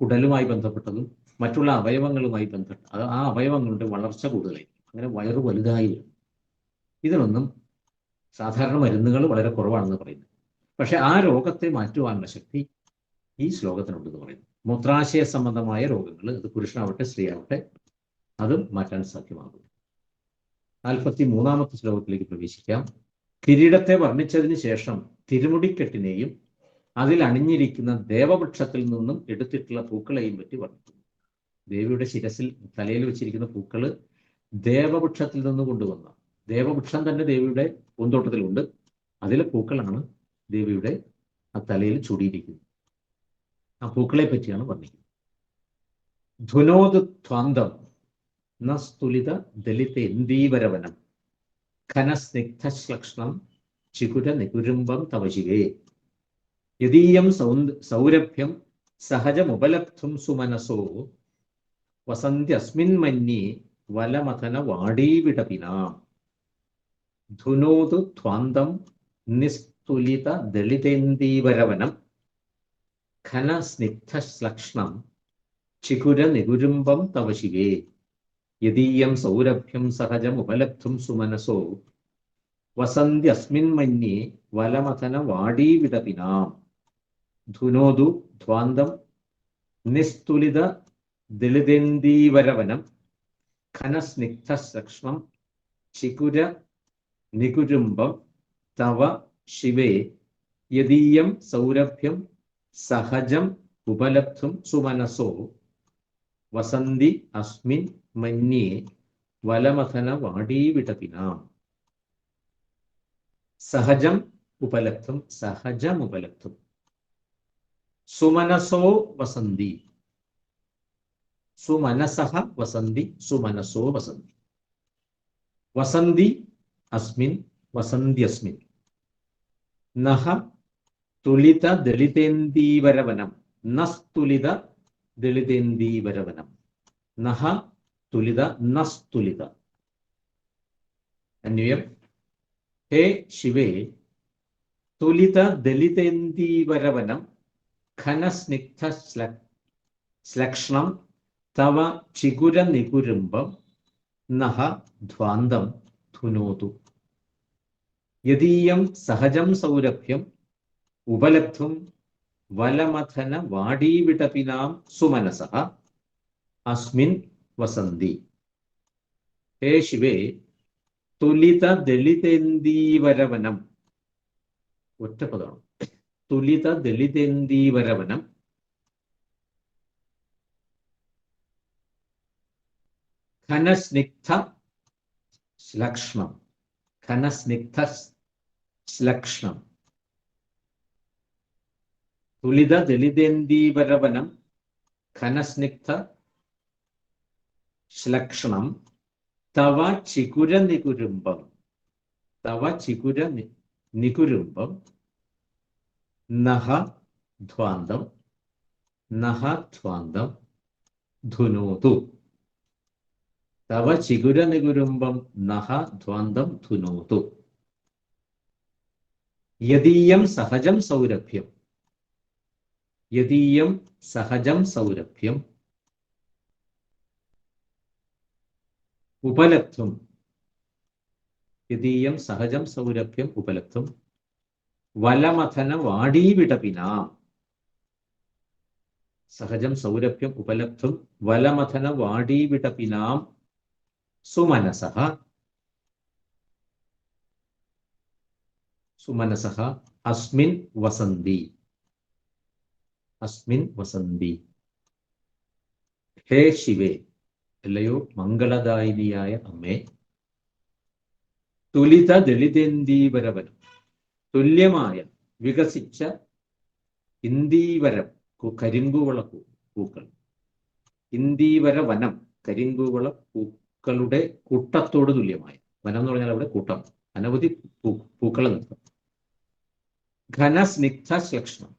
കുടലുമായി ബന്ധപ്പെട്ടതും മറ്റുള്ള അവയവങ്ങളുമായി ബന്ധപ്പെട്ട ആ അവയവങ്ങളുടെ വളർച്ച കൂടുതലായിരിക്കും. അങ്ങനെ വയറ് വലുതായി വരും. ഇതിനൊന്നും സാധാരണ മരുന്നുകൾ വളരെ കുറവാണെന്ന് പറയുന്നു. പക്ഷെ ആ രോഗത്തെ മാറ്റുവാനുള്ള ശക്തി ഈ ശ്ലോകത്തിനുണ്ടെന്ന് പറയുന്നു. മൂത്രാശയ സംബന്ധമായ രോഗങ്ങൾ, അത് പുരുഷനാവട്ടെ സ്ത്രീയാവട്ടെ, അതും മാറ്റാൻ സാധ്യമാകും. 43-ാമത്തെ ശ്ലോകത്തിലേക്ക് പ്രവേശിക്കാം. കിരീടത്തെ വർണ്ണിച്ചതിന് ശേഷം തിരുമുടിക്കെട്ടിനെയും അതിൽ അണിഞ്ഞിരിക്കുന്ന ദേവവൃക്ഷത്തിൽ നിന്നും എടുത്തിട്ടുള്ള പൂക്കളെയും പറ്റി വർണ്ണിക്കുന്നു. ദേവിയുടെ ശിരസിൽ തലയിൽ വെച്ചിരിക്കുന്ന പൂക്കള് ദേവവൃക്ഷത്തിൽ നിന്ന് കൊണ്ടുവന്ന, ദേവവൃക്ഷം തന്നെ ദേവിയുടെ പൂന്തോട്ടത്തിലുണ്ട്. അതിലെ പൂക്കളാണ് ദേവിയുടെ ആ തലയിൽ ചൂടിയിരിക്കുന്നത്. ആ പൂക്കളെ പറ്റിയാണ് വർണ്ണിക്കുന്നത്. ധുനോദ് ധ്വാന്തം നസ്തുലിത ദലിത ഇന്ദീവരവനം ഘനസ്നിഗ്ധശ്ലക്ഷ്ണം ചികുര നികുരുംബം തവശിവേ യദീയം സൗരഭ്യം സഹജമുപലബ്ധും സുമനസോ വസന്ത്യസ്മിന്മന്യേ വലമഥന വാടീവിടപിനാം. ധുനോതു ധ്വാന്തം നിസ്തുലിത ദളിതേന്ദീവരവനം ഘനസ്നിഗ്ധശ്ലക്ഷ്ണം ചികുരനികുരുംബം തവ ശിവേ യദീയം സൗരഭ്യം സഹജമുപലബ്ധും സുമനസോ വസന്ത്യസ്മിന്മന്യേ വലമഥനവാടീവിടപിനാം ധുനോതു ധ്വാന്തം നിസ്തുലിത ദളിതേന്ദീവരവനം ഘനസ്നിഗ്ധശ്ലക്ഷ്ണം ചികുര നികുരുംബം തവ ശിവേ യദീയം സൗരഭ്യം സഹജം ഉപലബ്ധും സുമനസോ വസന്തി അസ്മിൻ മന്യേ വലമഥനവാടീവിടപിനാം. സഹജം ഉപലബ്ധും സഹജമുപലബ്ധും സുമനസോ വസന്തി സുമനസഃ വസന്തി സുമനസോ വസന്തി വസന്തി അസ്മിൻ വസന്ത്യസ്മിൻ നഹ തുലിത ദളിതേന്ദീവരവനം നസ്തുലിത ദളിതേന്ദീവരവനം നഹ തുലിത നസ്തുലിത. അന്വയം. ഹേ ശിവേ തുലിത ദളിതേന്ദീവരവനം ഘനസ്നിഗ്ധ ശ്ലക്ഷ്ണം തവ ചികുര നികുരുംബം നഹ ധ്വാന്തം ധുനോതു യദീയം സഹജം സൗരഭ്യം ഉപലബ്ധും വലമഥന വാടീവിടപിനാം സുമനസഃ അസ്മിൻ വസന്തി. ഹേ ശിവേ തുലിത ദളിതേന്ദീവരവനം, ഒറ്റ പദമാണ്, തുലിത ദളിതേന്ദീവരവനം ഘനസ്നിഗ്ധ ശ്ലക്ഷ്ണം ഘനസ്നിഗ്ധ ശ്ലക്ഷ്ണം തുലിത ദളിതേന്ദീവരവനം ഘനസ്നിഗ്ധ ശ്ലക്ഷ്ണം തവ ചികുര നികുരുംബം തവ ചികുര നികുരുംബം നഹ ധ്വാന്തം ധുനോതു തവ ചികുര നികുരുംബം നഹ ധ്വാന്തം ധുനോതു യദീയം സഹജം സൗരഭ്യം യദീയം സഹജം സൗരഭ്യം ഉപലബ്ധും യദീയം സഹജം സൗരഭ്യം ഉപലബ്ധും വലമഥന വാടീവിടപിനാം സഹജം സൗരഭ്യം ഉപലബ്ധും വലമഥന വാടീവിടപിനാം സുമനസഃ അസ്മിൻ വസന്തി ഹേ ശിവേ, അല്ലയോ മംഗളദായിനിയായ അമ്മേ, തുലിത ദളിതേന്ദീവരവനം തുല്യമായ വികസിച്ച ഇന്ദീവരം കരിങ്കൂവള പൂക്കൾ, ഇന്ദീവര വനം കരിങ്കൂവള പൂക്കളുടെ കൂട്ടത്തോട് തുല്യമായ, വനം എന്ന് പറഞ്ഞാൽ അവിടെ കൂട്ടം, അനവധി പൂക്കളെ നിർത്തും. ഘനസ്നിഗ്ധ ശ്ലക്ഷ്ണം,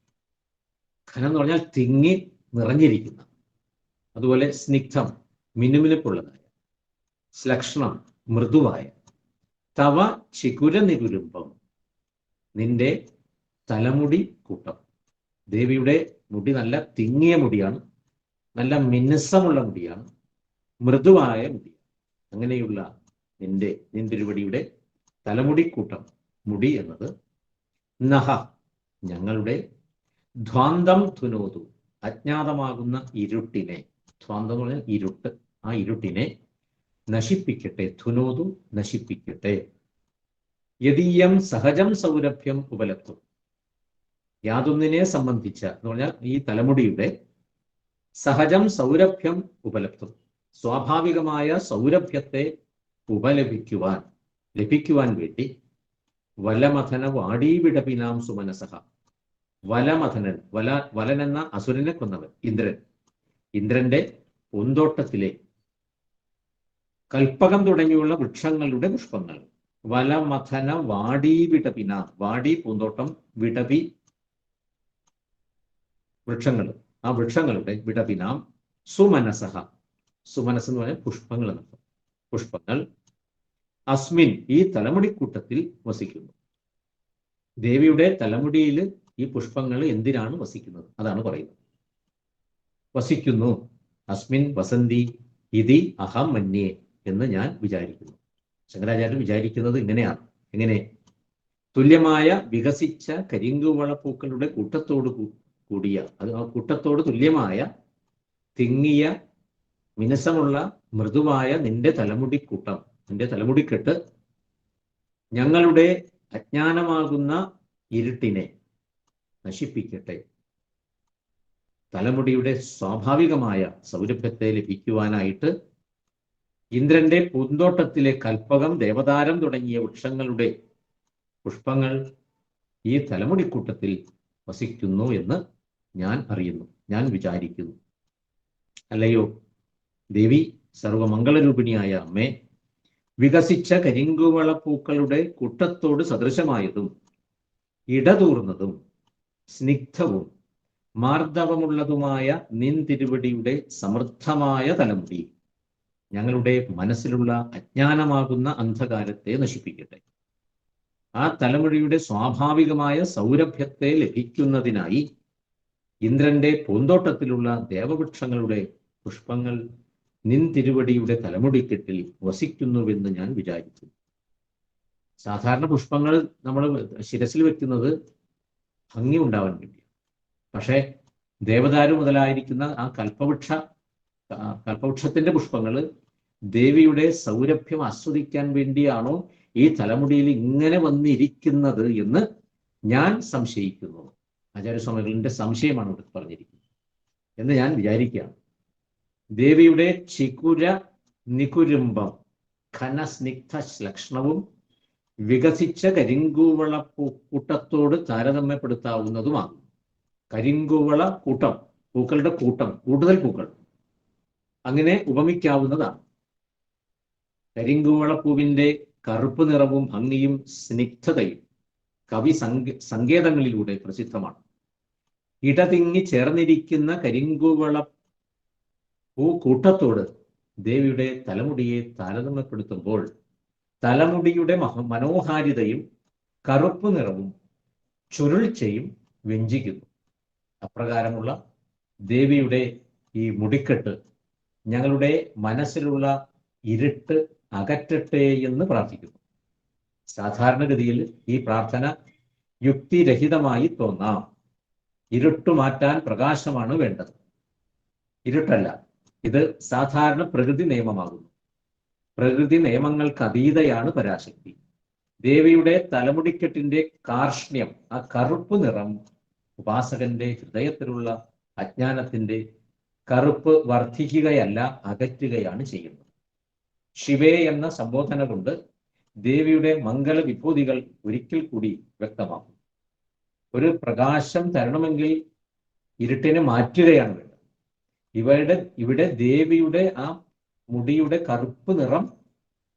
ഘനം എന്ന് പറഞ്ഞാൽ തിങ്ങി നിറഞ്ഞിരിക്കുന്ന, അതുപോലെ സ്നിഗ്ധം മിനുമിനുപ്പുള്ളതായ, ശ്ലക്ഷ്ണം മൃദുവായ, തവ ചികുര നികുരുംബം നിന്റെ തലമുടി കൂട്ടം. ദേവിയുടെ മുടി നല്ല തിങ്ങിയ മുടിയാണ്, നല്ല മിനുസമുള്ള മുടിയാണ്, മൃദുവായ മുടിയാണ്. അങ്ങനെയുള്ള നിന്റെ തിരുവടിയുടെ തലമുടിക്കൂട്ടം, മുടി എന്നത് നഹ ഞങ്ങളുടെ ധ്വാന്തം ധുനോതു അജ്ഞാതമാകുന്ന ഇരുട്ടിനെ, ധ്വാന്തം എന്ന് പറഞ്ഞാൽ ഇരുട്ട്, ആ ഇരുട്ടിനെ നശിപ്പിക്കട്ടെ, ധുനോതു നശിപ്പിക്കട്ടെ. യദീയം സഹജം സൗരഭ്യം ഉപലബ്ധം, യാതൊന്നിനെ സംബന്ധിച്ച എന്ന് പറഞ്ഞാൽ ഈ തലമുടിയുടെ സഹജം സൗരഭ്യം ഉപലബ്ധം സ്വാഭാവികമായ സൗരഭ്യത്തെ ലഭിക്കുവാൻ വേണ്ടി വലമഥന വാടീവിടപിനാം സുമനസഃ, വലമഥനൻ, വലൻ എന്ന അസുരനെ കൊന്നവൻ ഇന്ദ്രന്റെ പൂന്തോട്ടത്തിലെ കൽപ്പകം തുടങ്ങിയുള്ള വൃക്ഷങ്ങളുടെ പുഷ്പങ്ങൾ, വലമഥന വാടീവിടപിന, വാടി പൂന്തോട്ടം, വിടപി വൃക്ഷങ്ങൾ, ആ വൃക്ഷങ്ങളുടെ വിടപിനാം സുമനസഃ, സുമനസ് എന്ന് പറഞ്ഞാൽ പുഷ്പങ്ങൾ എന്നർത്ഥം, പുഷ്പങ്ങൾ അസ്മിൻ ഈ തലമുടിക്കൂട്ടത്തിൽ വസിക്കുന്നു. ദേവിയുടെ തലമുടിയിൽ ഈ പുഷ്പങ്ങൾ എന്തിനാണ് വസിക്കുന്നത്? അതാണ് പറയുന്നത്. വസിക്കുന്നു. അസ്മിൻ വസന്തി ഇതി അഹം മന്യേ എന്ന് ഞാൻ വിചാരിക്കുന്നു. ശങ്കരാചാര്യൻ വിചാരിക്കുന്നത് ഇങ്ങനെയാണ്. എങ്ങനെ? തുല്യമായ വികസിച്ച കരിങ്കുവള പൂക്കളുടെ കൂട്ടത്തോട് കൂടിയ, അത് ആ കൂട്ടത്തോട് തുല്യമായ തിങ്ങിയ മിനുസമുള്ള മൃദുവായ നിന്റെ തലമുടിക്കൂട്ടം, നിന്റെ തലമുടിക്കെട്ട് ഞങ്ങളുടെ അജ്ഞാനമാകുന്ന ഇരുട്ടിനെ നശിപ്പിക്കട്ടെ. തലമുടിയുടെ സ്വാഭാവികമായ സൗരഭ്യത്തെ ലഭിക്കുവാനായിട്ട് ഇന്ദ്രന്റെ പൂന്തോട്ടത്തിലെ കൽപ്പകം, ദേവതാരം തുടങ്ങിയ വൃക്ഷങ്ങളുടെ പുഷ്പങ്ങൾ ഈ തലമുടിക്കൂട്ടത്തിൽ വസിക്കുന്നു എന്ന് ഞാൻ അറിയുന്നു, ഞാൻ വിചാരിക്കുന്നു. അല്ലയോ ദേവി, സർവമംഗളരൂപിണിയായ അമ്മേ, വികസിച്ച കരിങ്കുവള പൂക്കളുടെ കൂട്ടത്തോട് സദൃശമായതും ഇടതൂർന്നതും സ്നിഗ്ധവും മാർദ്ദവമുള്ളതുമായ നിൻ തിരുവടിയുടെ സമൃദ്ധമായ തലമുടി ഞങ്ങളുടെ മനസ്സിലുള്ള അജ്ഞാനമാകുന്ന അന്ധകാരത്തെ നശിപ്പിക്കട്ടെ. ആ തലമുടിയുടെ സ്വാഭാവികമായ സൗരഭ്യത്തെ ലഭിക്കുന്നതിനായി ഇന്ദ്രന്റെ പൂന്തോട്ടത്തിലുള്ള ദേവവൃക്ഷങ്ങളുടെ പുഷ്പങ്ങൾ നിൻ തിരുവടിയുടെ തലമുടിക്കെട്ടിൽ വസിക്കുന്നുവെന്ന് ഞാൻ വിചാരിച്ചു. സാധാരണ പുഷ്പങ്ങൾ നമ്മൾ ശിരസിൽ വെക്കുന്നത് ഭംഗി ഉണ്ടാവാൻ വേണ്ടി, പക്ഷേ ദേവദാരു മുതലായിരിക്കുന്ന ആ കൽപ്പവൃക്ഷത്തിന്റെ പുഷ്പങ്ങൾ ദേവിയുടെ സൗരഭ്യം ആസ്വദിക്കാൻ വേണ്ടിയാണോ ഈ തലമുടിയിൽ ഇങ്ങനെ വന്നിരിക്കുന്നത് എന്ന് ഞാൻ സംശയിക്കുന്നു. ആചാര്യസ്വാമികളുടെ സംശയമാണ് ഇവിടെ പറഞ്ഞിരിക്കുന്നത് എന്ന് ഞാൻ വിചാരിക്കുകയാണ്. ദേവിയുടെ ചികുര നികുരുംബം ഘനസ്നിഗ്ധ ലക്ഷണവും വികസിച്ച കരിങ്കൂവള കൂട്ടത്തോട് താരതമ്യപ്പെടുത്താവുന്നതുമാകും. കരിങ്കൂവള കൂട്ടം, പൂക്കളുടെ കൂട്ടം, കൂടുതൽ പൂക്കൾ, അങ്ങനെ ഉപമിക്കാവുന്നതാണ്. കരിങ്കൂവള പൂവിന്റെ കറുപ്പ് നിറവും ഭംഗിയും സ്നിഗ്ധതയും കവി സങ്കേതങ്ങളിലൂടെ പ്രസിദ്ധമാണ്. ഇടതിങ്ങി ചേർന്നിരിക്കുന്ന കരിങ്കൂവള കൂട്ടത്തോട് ദേവിയുടെ തലമുടിയെ താരതമ്യപ്പെടുത്തുമ്പോൾ തലമുടിയുടെ മനോഹാരിതയും കറുപ്പ് നിറവും ചുരുൾച്ചയും വ്യഞ്ചിക്കുന്നു. അപ്രകാരമുള്ള ദേവിയുടെ ഈ മുടിക്കെട്ട് ഞങ്ങളുടെ മനസ്സിലുള്ള ഇരുട്ട് അകറ്റട്ടെ എന്ന് പ്രാർത്ഥിക്കുന്നു. സാധാരണഗതിയിൽ ഈ പ്രാർത്ഥന യുക്തിരഹിതമായി തോന്നാം. ഇരുട്ടു മാറ്റാൻ പ്രകാശമാണ് വേണ്ടത്, ഇരുട്ടല്ല. ഇത് സാധാരണ പ്രകൃതി നിയമമാകുന്നു. പ്രകൃതി നിയമങ്ങൾക്ക് അതീതയാണ് പരാശക്തി. ദേവിയുടെ തലമുടിക്കെട്ടിന്റെ കാർഷ്ണ്യം, ആ കറുപ്പ് നിറം, ഉപാസകന്റെ ഹൃദയത്തിലുള്ള അജ്ഞാനത്തിന്റെ കറുപ്പ് വർദ്ധിക്കുകയല്ല, അകറ്റുകയാണ് ചെയ്യുന്നത്. ശിവേ എന്ന സംബോധന കൊണ്ട് ദേവിയുടെ മംഗള വിഭൂതികൾ ഒരിക്കൽ കൂടി വ്യക്തമാക്കും. ഒരു പ്രകാശം തരണമെങ്കിൽ ഇരുട്ടിനെ മാറ്റുകയാണ് വേണ്ടത്. ഇവിടെ ദേവിയുടെ ആ മുടിയുടെ കറുപ്പ് നിറം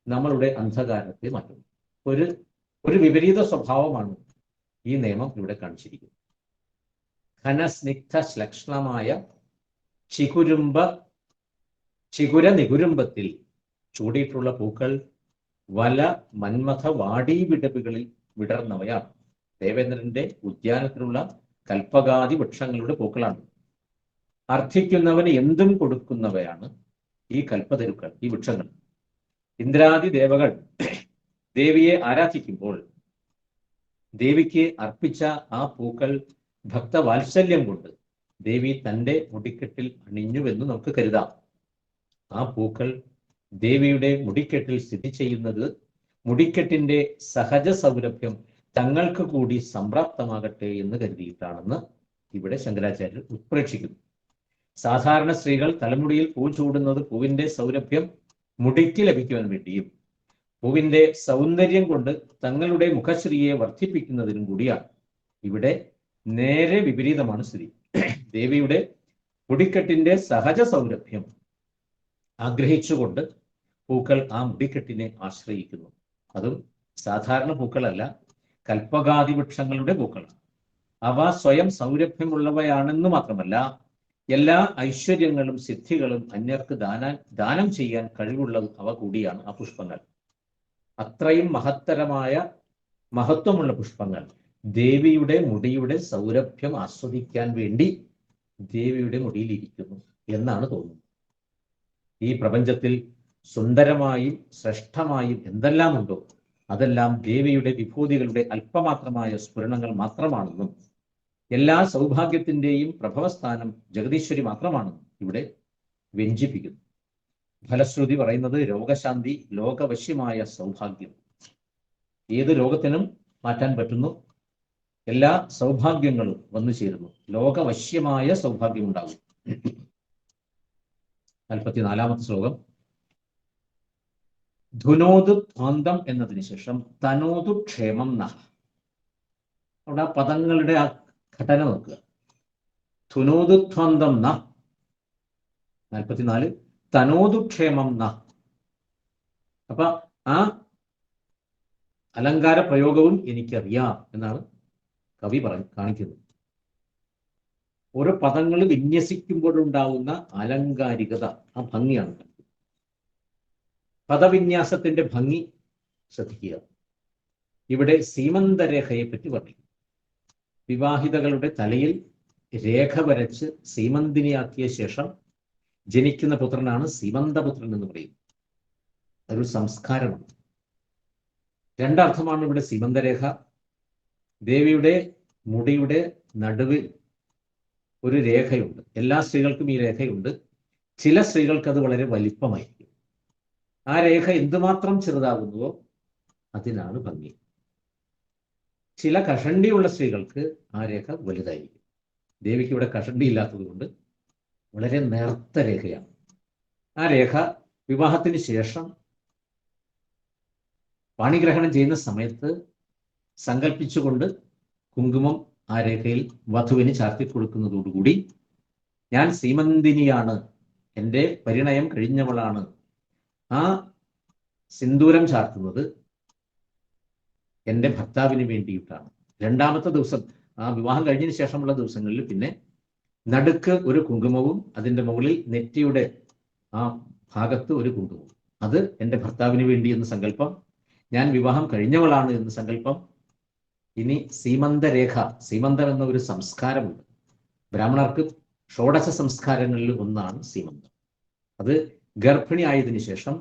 നമ്മളുടെ അന്ധകാരത്തെ മാറ്റുന്നു. ഒരു വിപരീത സ്വഭാവമാണ് ഈ നിയമം ഇവിടെ കാണിച്ചിരിക്കുന്നത്. ഘനസ്നിഗ്ധ ശ്ലക്ഷണമായ ചികുര നികുരുംബത്തിൽ ചൂടിയിട്ടുള്ള പൂക്കൾ വല മന്മഥ വാടീ വിടവുകളിൽ വിടർന്നവയാണ്. ദേവേന്ദ്രന്റെ ഉദ്യാനത്തിലുള്ള കൽപ്പകാദി വൃക്ഷങ്ങളുടെ പൂക്കളാണ്. അർത്ഥിക്കുന്നവന് എന്തും കൊടുക്കുന്നവയാണ് ഈ കൽപ്പതരുക്കൾ, ഈ വൃക്ഷങ്ങൾ. ഇന്ദ്രാദി ദേവകൾ ദേവിയെ ആരാധിക്കുമ്പോൾ ദേവിക്ക് അർപ്പിച്ച ആ പൂക്കൾ ഭക്തവാത്സല്യം കൊണ്ട് ദേവി തൻ്റെ മുടിക്കെട്ടിൽ അണിഞ്ഞുവെന്ന് നമുക്ക് കരുതാം. ആ പൂക്കൾ ദേവിയുടെ മുടിക്കെട്ടിൽ സ്ഥിതി ചെയ്യുന്നത് മുടിക്കെട്ടിന്റെ സഹജ സൗരഭ്യം തങ്ങൾക്ക് കൂടി സംപ്രാപ്തമാകട്ടെ എന്ന് കരുതിയിട്ടാണെന്ന് ഇവിടെ ശങ്കരാചാര്യർ ഉത്പ്രേക്ഷിക്കുന്നു. സാധാരണ സ്ത്രീകൾ തലമുടിയിൽ പൂ ചൂടുന്നത് പൂവിന്റെ സൗരഭ്യം മുടിക്ക് ലഭിക്കുവാൻ വേണ്ടിയും പൂവിന്റെ സൗന്ദര്യം കൊണ്ട് തങ്ങളുടെ മുഖശ്രീയെ വർദ്ധിപ്പിക്കുന്നതിനും കൂടിയാണ്. ഇവിടെ നേരെ വിപരീതമാണ് സ്ഥിതി. ദേവിയുടെ മുടിക്കെട്ടിന്റെ സഹജ സൗരഭ്യം ആഗ്രഹിച്ചുകൊണ്ട് പൂക്കൾ ആ മുടിക്കെട്ടിനെ ആശ്രയിക്കുന്നു. അതും സാധാരണ പൂക്കളല്ല, കൽപ്പകാദി വൃക്ഷങ്ങളുടെ പൂക്കളാണ്. അവ സ്വയം സൗരഭ്യമുള്ളവയാണെന്ന് മാത്രമല്ല, എല്ലാ ഐശ്വര്യങ്ങളും സിദ്ധികളും അന്യർക്ക് ദാനം ചെയ്യാൻ കഴിവുള്ള അവ കൂടിയാണ് ആ പുഷ്പങ്ങൾ. അത്രയും മഹത്തരമായ മഹത്വമുള്ള പുഷ്പങ്ങൾ ദേവിയുടെ മുടിയുടെ സൗരഭ്യം ആസ്വദിക്കാൻ വേണ്ടി ദേവിയുടെ മുടിയിലിരിക്കുന്നു എന്നാണ് തോന്നുന്നത്. ഈ പ്രപഞ്ചത്തിൽ സുന്ദരമായും ശ്രേഷ്ഠമായും എന്തെല്ലാമുണ്ടോ അതെല്ലാം ദേവിയുടെ വിഭൂതികളുടെ അല്പമാത്രമായ സ്ഫുരണങ്ങൾ മാത്രമാണെന്നും എല്ലാ സൗഭാഗ്യത്തിൻ്റെയും പ്രഭവസ്ഥാനം ജഗദീശ്വരി മാത്രമാണെന്നും ഇവിടെ വ്യഞ്ജിപ്പിക്കുന്നു. ഫലശ്രുതി പറയുന്നത് രോഗശാന്തി, ലോകവശ്യമായ സൗഭാഗ്യം. ഏത് രോഗത്തിനും മാറ്റാൻ പറ്റുന്നു, എല്ലാ സൗഭാഗ്യങ്ങളും വന്നു ചേരുന്നു, ലോകവശ്യമായ സൗഭാഗ്യം ഉണ്ടാകും. 44-ാമത്തെ ശ്ലോകം. ധുനോതു ധ്വാന്തം എന്നതിന് ശേഷം തനോതു ക്ഷേമം നഹ. അവിടെ ആ പദങ്ങളുടെ ആ ഘടന നോക്കുക. ധുനോതു ധ്വാന്തം ന. 44 തനോതു ക്ഷേമം ന. അപ്പൊ ആ അലങ്കാര പ്രയോഗവും എനിക്കറിയാം എന്നാണ് കവി കാണിക്കുന്നത്. ഓരോ പദങ്ങൾ വിന്യസിക്കുമ്പോഴുണ്ടാവുന്ന ആലങ്കാരികത, ആ ഭംഗിയാണ്. പദവിന്യാസത്തിന്റെ ഭംഗി ശ്രദ്ധിക്കുക. ഇവിടെ സീമന്തരേഖയെ പറ്റി വർണ്ണിക്കും. വിവാഹിതകളുടെ തലയിൽ രേഖ വരച്ച് സീമന്തിനിയാക്കിയ ശേഷം ജനിക്കുന്ന പുത്രനാണ് സീമന്തപുത്രൻ എന്ന് പറയുന്നത്. അതൊരു സംസ്കാരമാണ്. രണ്ടർത്ഥമാണ് ഇവിടെ സീമന്തരേഖ. ദേവിയുടെ മുടിയുടെ നടുവിൽ ഒരു രേഖയുണ്ട്. എല്ലാ സ്ത്രീകൾക്കും ഈ രേഖയുണ്ട്. ചില സ്ത്രീകൾക്ക് അത് വളരെ വലിപ്പമായിരിക്കും. ആ രേഖ എന്തുമാത്രം ചെറുതാകുന്നുവോ അതിനാണ് ഭംഗി. ചില കഷണ്ടിയുള്ള സ്ത്രീകൾക്ക് ആ രേഖ വലുതായിരിക്കും. ദേവിക്ക് ഇവിടെ കഷണ്ടി ഇല്ലാത്തത് കൊണ്ട് വളരെ നേർത്ത രേഖയാണ്. ആ രേഖ വിവാഹത്തിന് ശേഷം പാണിഗ്രഹണം ചെയ്യുന്ന സമയത്ത് സങ്കല്പിച്ചുകൊണ്ട് കുങ്കുമം ആ രേഖയിൽ വധുവിന് ചാർത്തി കൊടുക്കുന്നതോടുകൂടി ഞാൻ സീമന്തിനിയാണ്, എൻ്റെ പരിണയം കഴിഞ്ഞവളാണ്. ആ സിന്ദൂരം ചാർത്തുന്നത് എൻ്റെ ഭർത്താവിന് വേണ്ടിയിട്ടാണ്. രണ്ടാമത്തെ ദിവസം, ആ വിവാഹം കഴിഞ്ഞതിന് ശേഷമുള്ള ദിവസങ്ങളിൽ പിന്നെ നടുക്ക് ഒരു കുങ്കുമവും അതിൻ്റെ മുകളിൽ നെറ്റിയുടെ ആ ഭാഗത്ത് ഒരു കുങ്കുമവും. അത് എൻ്റെ ഭർത്താവിന് വേണ്ടി എന്ന് സങ്കല്പം, ഞാൻ വിവാഹം കഴിഞ്ഞവളാണ് എന്ന് സങ്കല്പം. ഇനി സീമന്തരേഖ, സീമന്തം എന്ന ഒരു സംസ്കാരമുണ്ട്. ബ്രാഹ്മണർക്ക് ഷോഡശ സംസ്കാരങ്ങളിൽ ഒന്നാണ് സീമന്തം. അത് ഗർഭിണി ആയതിനു ശേഷം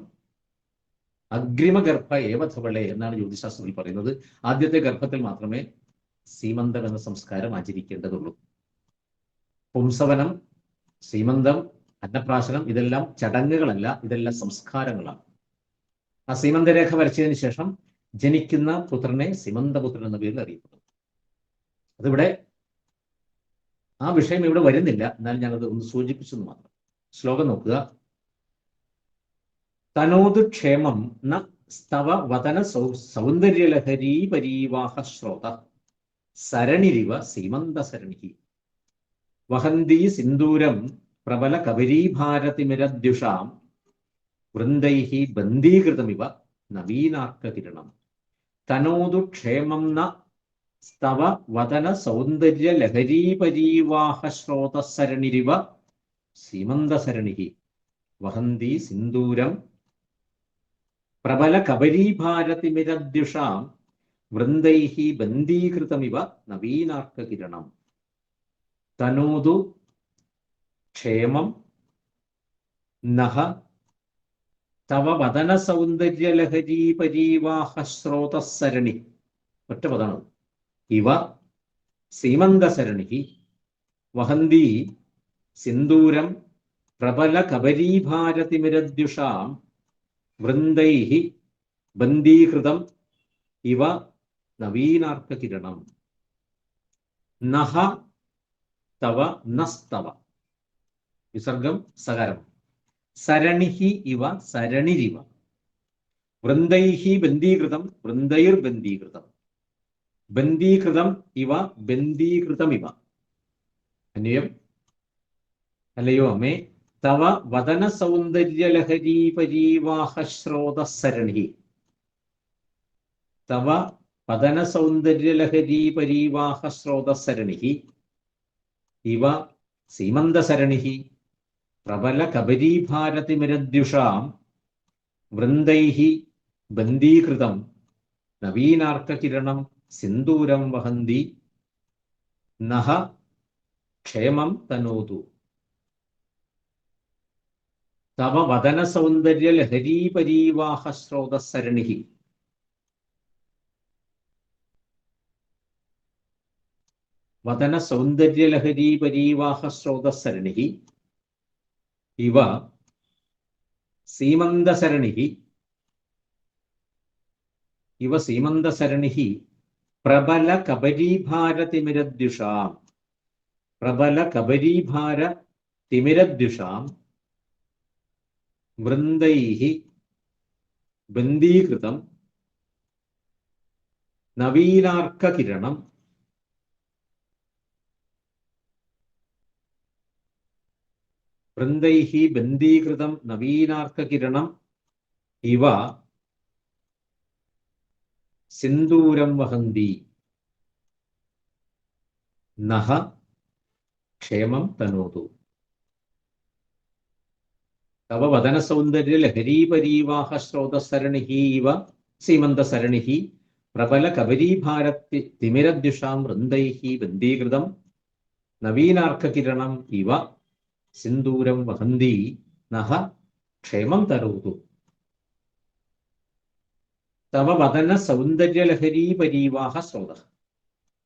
അഗ്രിമഗർഭ ഏവധവളെ എന്നാണ് ജ്യോതിശാസ്ത്രത്തിൽ പറയുന്നത്. ആദ്യത്തെ ഗർഭത്തിൽ മാത്രമേ സീമന്തം എന്ന സംസ്കാരം ആചരിക്കേണ്ടതുള്ളൂ. പുംസവനം, സീമന്തം, അന്നപ്രാശനം ഇതെല്ലാം ചടങ്ങുകളല്ല, ഇതെല്ലാം സംസ്കാരങ്ങളാണ്. ആ സീമന്തരേഖ വരച്ചതിന് ശേഷം ജനിക്കുന്ന പുത്രനെ സീമന്തപുത്രൻ എന്ന പേരിൽ അറിയപ്പെടുന്നു. അതിവിടെ ആ വിഷയം ഇവിടെ വരുന്നില്ല, എന്നാൽ ഞാനത് ഒന്ന് സൂചിപ്പിച്ചെന്ന് മാത്രം. ശ്ലോകം നോക്കുക. തനോതു ക്ഷേമം ന സ്തവ വദന സൗന്ദര്യലഹരീ പരീവാഹ ശ്രോത സരണിരിവ സീമന്തസരണി വഹന്തി സിന്ദൂരം പ്രബല കബരീഭാരതിമിരദ്യുഷാം വൃന്ദൈഹി ബന്ധീകൃതമിവ നവീനാർക്കകിരണം. തനോതു ക്ഷേമം ന സ്തവ വദന സൗന്ദര്യലഹരീ പരീവാഹ ശ്രോത സരണിരിവ സീമന്തസരണി വഹന്തി സിന്ദൂരം പ്രബല കബരീഭാരതിമിരദ്യുഷാം വൃന്ദൈഹി ബന്ധീകൃതമിവ നവീനാർക്കകിരണം. തനോതു ക്ഷേമം നഹ തവ വദന സൗന്ദര്യലഹരീ പരീവാഹ ശ്രോതസരണി. ഒറ്റ പദമാണ്. ഇവ സീമന്തസരണി വഹന്തി സിന്ദൂരം പ്രബല കബരീഭാരതിമിരദ്യുഷാം വൃന്ദൈഹി ബന്ധീകൃതം ഇവ നവീനാർക്കകിരണം. നഹ തവ നസ്തവ. വിസർഗം സകാരം. സരണിഹി ഇവ സരണിരിവ. വൃന്ദൈഹി ബന്ധീകൃതം വൃന്ദൈർ ബന്ധീകൃതം. ബന്ധീകൃതം ഇവ ബന്ധീകൃതമിവ. അന്വയം. അല്ലയോ അമ്മേ, തവ വദന സൗന്ദര്യലഹരീ പരീവാഹ ശ്രോതസരണി. തവ വദന സൗന്ദര്യലഹരീ പരീവാഹ ശ്രോതസരണി ഇവ സീമന്തസരണി പ്രബല കബരീഭാരതിമിരദ്യുഷാം വൃന്ദൈഹി ബന്ധീകൃതം നവീനാർക്കകിരണം സിന്ദൂരം വഹന്തി നഹ ക്ഷേമം തനോതു. തവ വദന സൗന്ദര്യ ലഹരീ പരീവാഹ സ്രോതസരണി. വദന സൗന്ദര്യ ലഹരീ പരീവാഹ സ്രോതസരണി ഇവ സീമന്തസരണി പ്രബല കബരീഭാരതിമിരദ്യുഷാം വൃന്ദൈഃ ബന്ധീകൃതം നവീനാർക്കകിരണം ഇവ സിന്ദൂരം വഹന്തി നഹ ക്ഷേമം തനോതു. തവ വദന സൗന്ദര്യ ലഹരീ പരീവാഹ സ്രോതസരണി ഇവ സീമന്തസരണി പ്രബല കബരീഭാരത്തി തിമിരദ്യുഷാം വൃന്ദൈഃ ബന്ധീകൃതം നവീനാർക്കകിരണം ഇവ സിന്ദൂരം വഹന്തി നഹ ക്ഷേമം തരോതു. തവ വദന സൗന്ദര്യ ലഹരീ പരീവാഹ സ്രോത.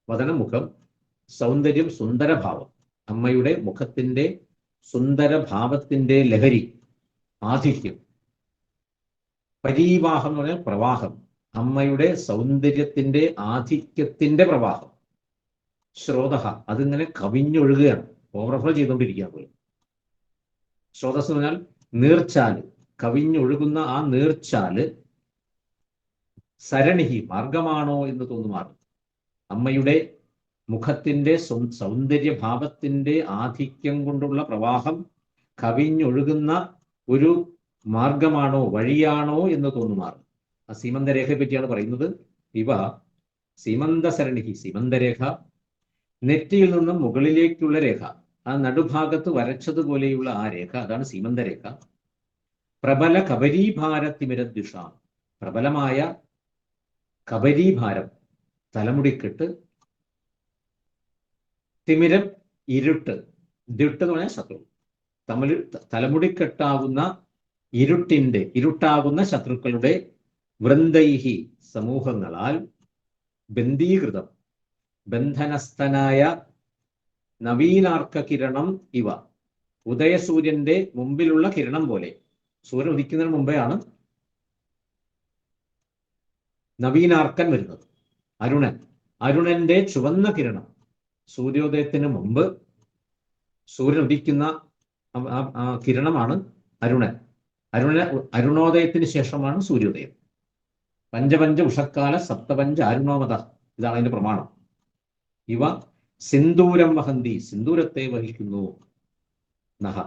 വദനം മുഖം, സൗന്ദര്യം സുന്ദരഭാവം. അമ്മയുടെ മുഖത്തിന്റെ സുന്ദരഭാവത്തിന്റെ ലഹരി, ആധിക്യം. പരീവാഹം എന്ന് പറഞ്ഞാൽ പ്രവാഹം, അമ്മയുടെ സൗന്ദര്യത്തിന്റെ ആധിക്യത്തിന്റെ പ്രവാഹം. സ്രോത, അതിങ്ങനെ കവിഞ്ഞൊഴുകുകയാണ്, ഓവർഫ്ലോ ചെയ്തുകൊണ്ടിരിക്കുക പോലെ. സ്രോതസ് എന്ന് പറഞ്ഞാൽ നീർച്ചാല്, കവിഞ്ഞൊഴുകുന്ന ആ നീർച്ചാല്. സരണിഹി, മാർഗമാണോ എന്ന് തോന്നുമാറും. അമ്മയുടെ മുഖത്തിന്റെ സൗന്ദര്യഭാവത്തിന്റെ ആധിക്യം കൊണ്ടുള്ള പ്രവാഹം കവിഞ്ഞൊഴുകുന്ന ഒരു മാർഗമാണോ, വഴിയാണോ എന്ന് തോന്നുമാറും. ആ സീമന്തരേഖയെ പറ്റിയാണ് പറയുന്നത്. ഇവ സീമന്തസരണി, സീമന്തരേഖ, നെറ്റിയിൽ നിന്നും മുകളിലേക്കുള്ള രേഖ, ആ നടുഭാഗത്ത് വരച്ചതുപോലെയുള്ള ആ രേഖ, അതാണ് സീമന്തരേഖ. പ്രബല കബരീഭാരത്തിമിരദ്വിഷ, പ്രബലമായ കബരീഭാരം, തലമുടിക്കെട്ട്. തിമിരം, ഇരുട്ട്. ദിട്ട് എന്ന് പറഞ്ഞാൽ ശത്രു. തലമുടിക്കെട്ടാവുന്ന ഇരുട്ടാകുന്ന ശത്രുക്കളുടെ വൃന്ദൈഹി, സമൂഹങ്ങളാൽ, ബന്ധീകൃതം, ബന്ധനസ്ഥനായ, നവീനാർക്കകിരണം ഇവ, ഉദയസൂര്യന്റെ മുമ്പിലുള്ള കിരണം പോലെ. സൂര്യൻ ഉദിക്കുന്നതിന് മുമ്പെയാണ് നവീനാർക്കൻ വരുന്നത്. അരുണന്റെ ചുവന്ന കിരണം. സൂര്യോദയത്തിന് മുമ്പ് സൂര്യൻ ഉദിക്കുന്ന കിരണമാണ് അരുണൻ. അരുണോദയത്തിന് ശേഷമാണ് സൂര്യോദയം. പഞ്ചപഞ്ച ഉഷക്കാല സപ്തപഞ്ച അരുണോമത, ഇതാണ് അതിന്റെ പ്രമാണം. ഇവ സിന്ദൂരം വഹന്തി, സിന്ദൂരത്തെ വഹിക്കുന്നു. നഹ,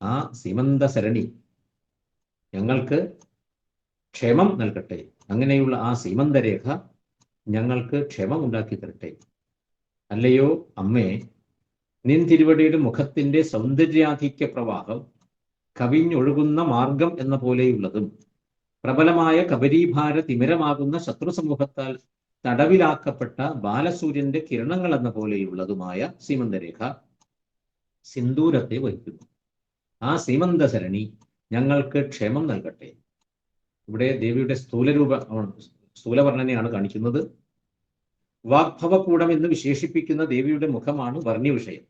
ആ സീമന്തസരണി ഞങ്ങൾക്ക് ക്ഷേമം നൽകട്ടെ. അങ്ങനെയുള്ള ആ സീമന്തരേഖ ഞങ്ങൾക്ക് ക്ഷേമം ഉണ്ടാക്കി തരട്ടെ. അല്ലയോ അമ്മേ, നിൻ തിരുവടിയുടെ മുഖത്തിന്റെ സൗന്ദര്യാധിക്യ പ്രവാഹം കവിഞ്ഞൊഴുകുന്ന മാർഗം എന്ന പോലെയുള്ളതും, പ്രബലമായ കബരീഭാര തിമിരമാകുന്ന ശത്രു സമൂഹത്താൽ തടവിലാക്കപ്പെട്ട ബാലസൂര്യന്റെ കിരണങ്ങൾ എന്ന പോലെയുള്ളതുമായ സീമന്തരേഖ സിന്ദൂരത്തെ വഹിക്കുന്നു. ആ സീമന്തസരണി ഞങ്ങൾക്ക് ക്ഷേമം നൽകട്ടെ. ഇവിടെ ദേവിയുടെ സ്ഥൂലവർണ്ണനയാണ് കാണിക്കുന്നത്. വാഗ്ഭവകൂടം എന്ന് വിശേഷിപ്പിക്കുന്ന ദേവിയുടെ മുഖമാണ് വർണ്ണ്യവിഷയം.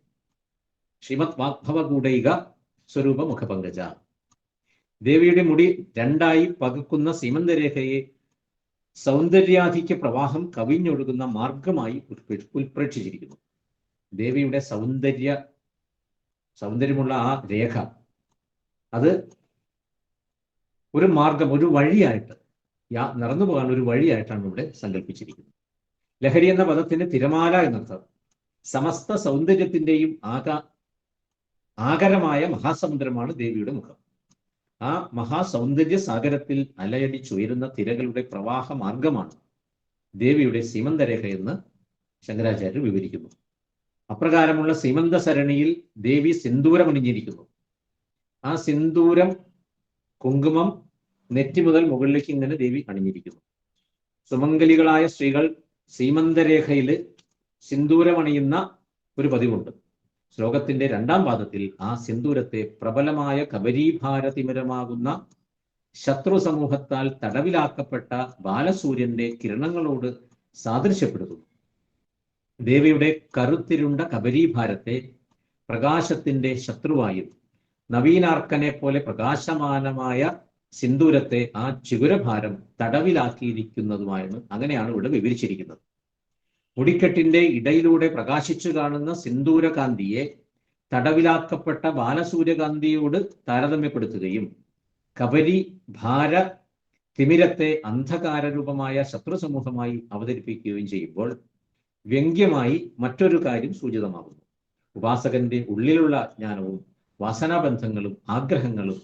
ശ്രീമദ് വാഗ്ഭവകൂടൈക സ്വരൂപ മുഖപങ്കജ. ദേവിയുടെ മുടി രണ്ടായി പകുക്കുന്ന സീമന്തരേഖയെ സൗന്ദര്യാധിക്യ പ്രവാഹം കവിഞ്ഞൊഴുകുന്ന മാർഗമായി ഉൽപ്രേക്ഷിച്ചിരിക്കുന്നു. ദേവിയുടെ സൗന്ദര്യമുള്ള ആ രേഖ, അത് ഒരു മാർഗം, ഒരു വഴിയായിട്ട്, നടന്നു പോകാൻ ഒരു വഴിയായിട്ടാണ് ഇവിടെ സങ്കല്പിച്ചിരിക്കുന്നത്. ലഹരി എന്ന പദത്തിന് തിരമാല എന്നർത്ഥം. സമസ്ത സൗന്ദര്യത്തിന്റെയും ആകരമായ മഹാസമുദ്രമാണ് ദേവിയുടെ മുഖം. ആ മഹാസൗന്ദര്യ സാഗരത്തിൽ അലയടിച്ചുയരുന്ന തിരകളുടെ പ്രവാഹ മാർഗമാണ് ദേവിയുടെ സീമന്തരേഖ എന്ന് ശങ്കരാചാര്യർ വിവരിക്കുന്നു. അപ്രകാരമുള്ള സീമന്തസരണിയിൽ ദേവി സിന്ദൂരമണിഞ്ഞിരിക്കുന്നു. ആ സിന്ദൂരം, കുങ്കുമം നെറ്റി മുതൽ മുകളിലേക്ക് ഇങ്ങനെ ദേവി അണിഞ്ഞിരിക്കുന്നു. സുമംഗലികളായ സ്ത്രീകൾ സീമന്തരേഖയിൽ സിന്ദൂരമണിയുന്ന ഒരു പതിവുണ്ട്. ശ്ലോകത്തിന്റെ 2-ാം പാദത്തിൽ ആ സിന്ദൂരത്തെ പ്രബലമായ കബരീഭാരതിമരമാകുന്ന ശത്രു സമൂഹത്താൽ തടവിലാക്കപ്പെട്ട ബാലസൂര്യന്റെ കിരണങ്ങളോട് സാദൃശ്യപ്പെടുത്തുന്നു. ദേവിയുടെ കറുത്തിരുണ്ട കബരീഭാരത്തെ പ്രകാശത്തിന്റെ ശത്രുവായും നവീനാർക്കനെ പോലെ പ്രകാശമാനമായ സിന്ദൂരത്തെ ആ ചിഗുരഭാരം തടവിലാക്കിയിരിക്കുന്നതുമായാണ് അങ്ങനെയാണ് ഇവിടെ വിവരിച്ചിരിക്കുന്നത്. മുടിക്കെട്ടിന്റെ ഇടയിലൂടെ പ്രകാശിച്ചു കാണുന്ന സിന്ദൂരകാന്തിയെ തടവിലാക്കപ്പെട്ട ബാലസൂര്യകാന്തിയോട് താരതമ്യപ്പെടുത്തുകയും കബരി ഭാര തിമിരത്തെ അന്ധകാരരൂപമായ ശത്രു സമൂഹമായി അവതരിപ്പിക്കുകയും ചെയ്യുമ്പോൾ വ്യംഗ്യമായി മറ്റൊരു കാര്യം സൂചിതമാകുന്നു. ഉപാസകന്റെ ഉള്ളിലുള്ള ജ്ഞാനവും വാസനാബന്ധങ്ങളും ആഗ്രഹങ്ങളും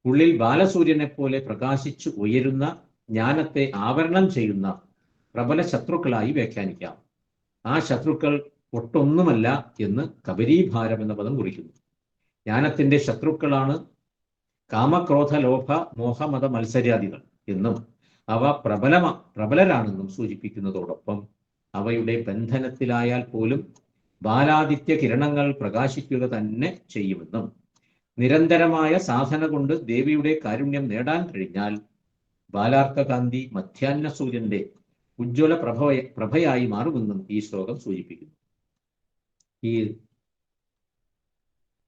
ഉള്ളിൽ ബാലസൂര്യനെ പോലെ പ്രകാശിച്ചു ഉയരുന്ന ജ്ഞാനത്തെ ആവരണം ചെയ്യുന്ന പ്രബല ശത്രുക്കളായി വ്യാഖ്യാനിക്കാം. ആ ശത്രുക്കൾ ഒട്ടൊന്നുമല്ല എന്ന് കബരീഭാരം എന്ന പദം കുറിക്കുന്നു. ജ്ഞാനത്തിന്റെ ശത്രുക്കളാണ് കാമക്രോധ ലോഭ മോഹമത മത്സര്യാദികൾ എന്നും അവ പ്രബലരാണെന്നും സൂചിപ്പിക്കുന്നതോടൊപ്പം അവയുടെ ബന്ധനത്തിലായാൽ പോലും ബാലാദിത്യ കിരണങ്ങൾ പ്രകാശിക്കുക തന്നെ ചെയ്യുമെന്നും നിരന്തരമായ സാധന കൊണ്ട് ദേവിയുടെ കാരുണ്യം നേടാൻ കഴിഞ്ഞാൽ ബാലാർക്കകാന്തി മധ്യാഹ്ന സൂര്യന്റെ ഉജ്ജ്വല പ്രഭയായി മാറുമെന്നും ഈ ശ്ലോകം സൂചിപ്പിക്കുന്നു. ഈ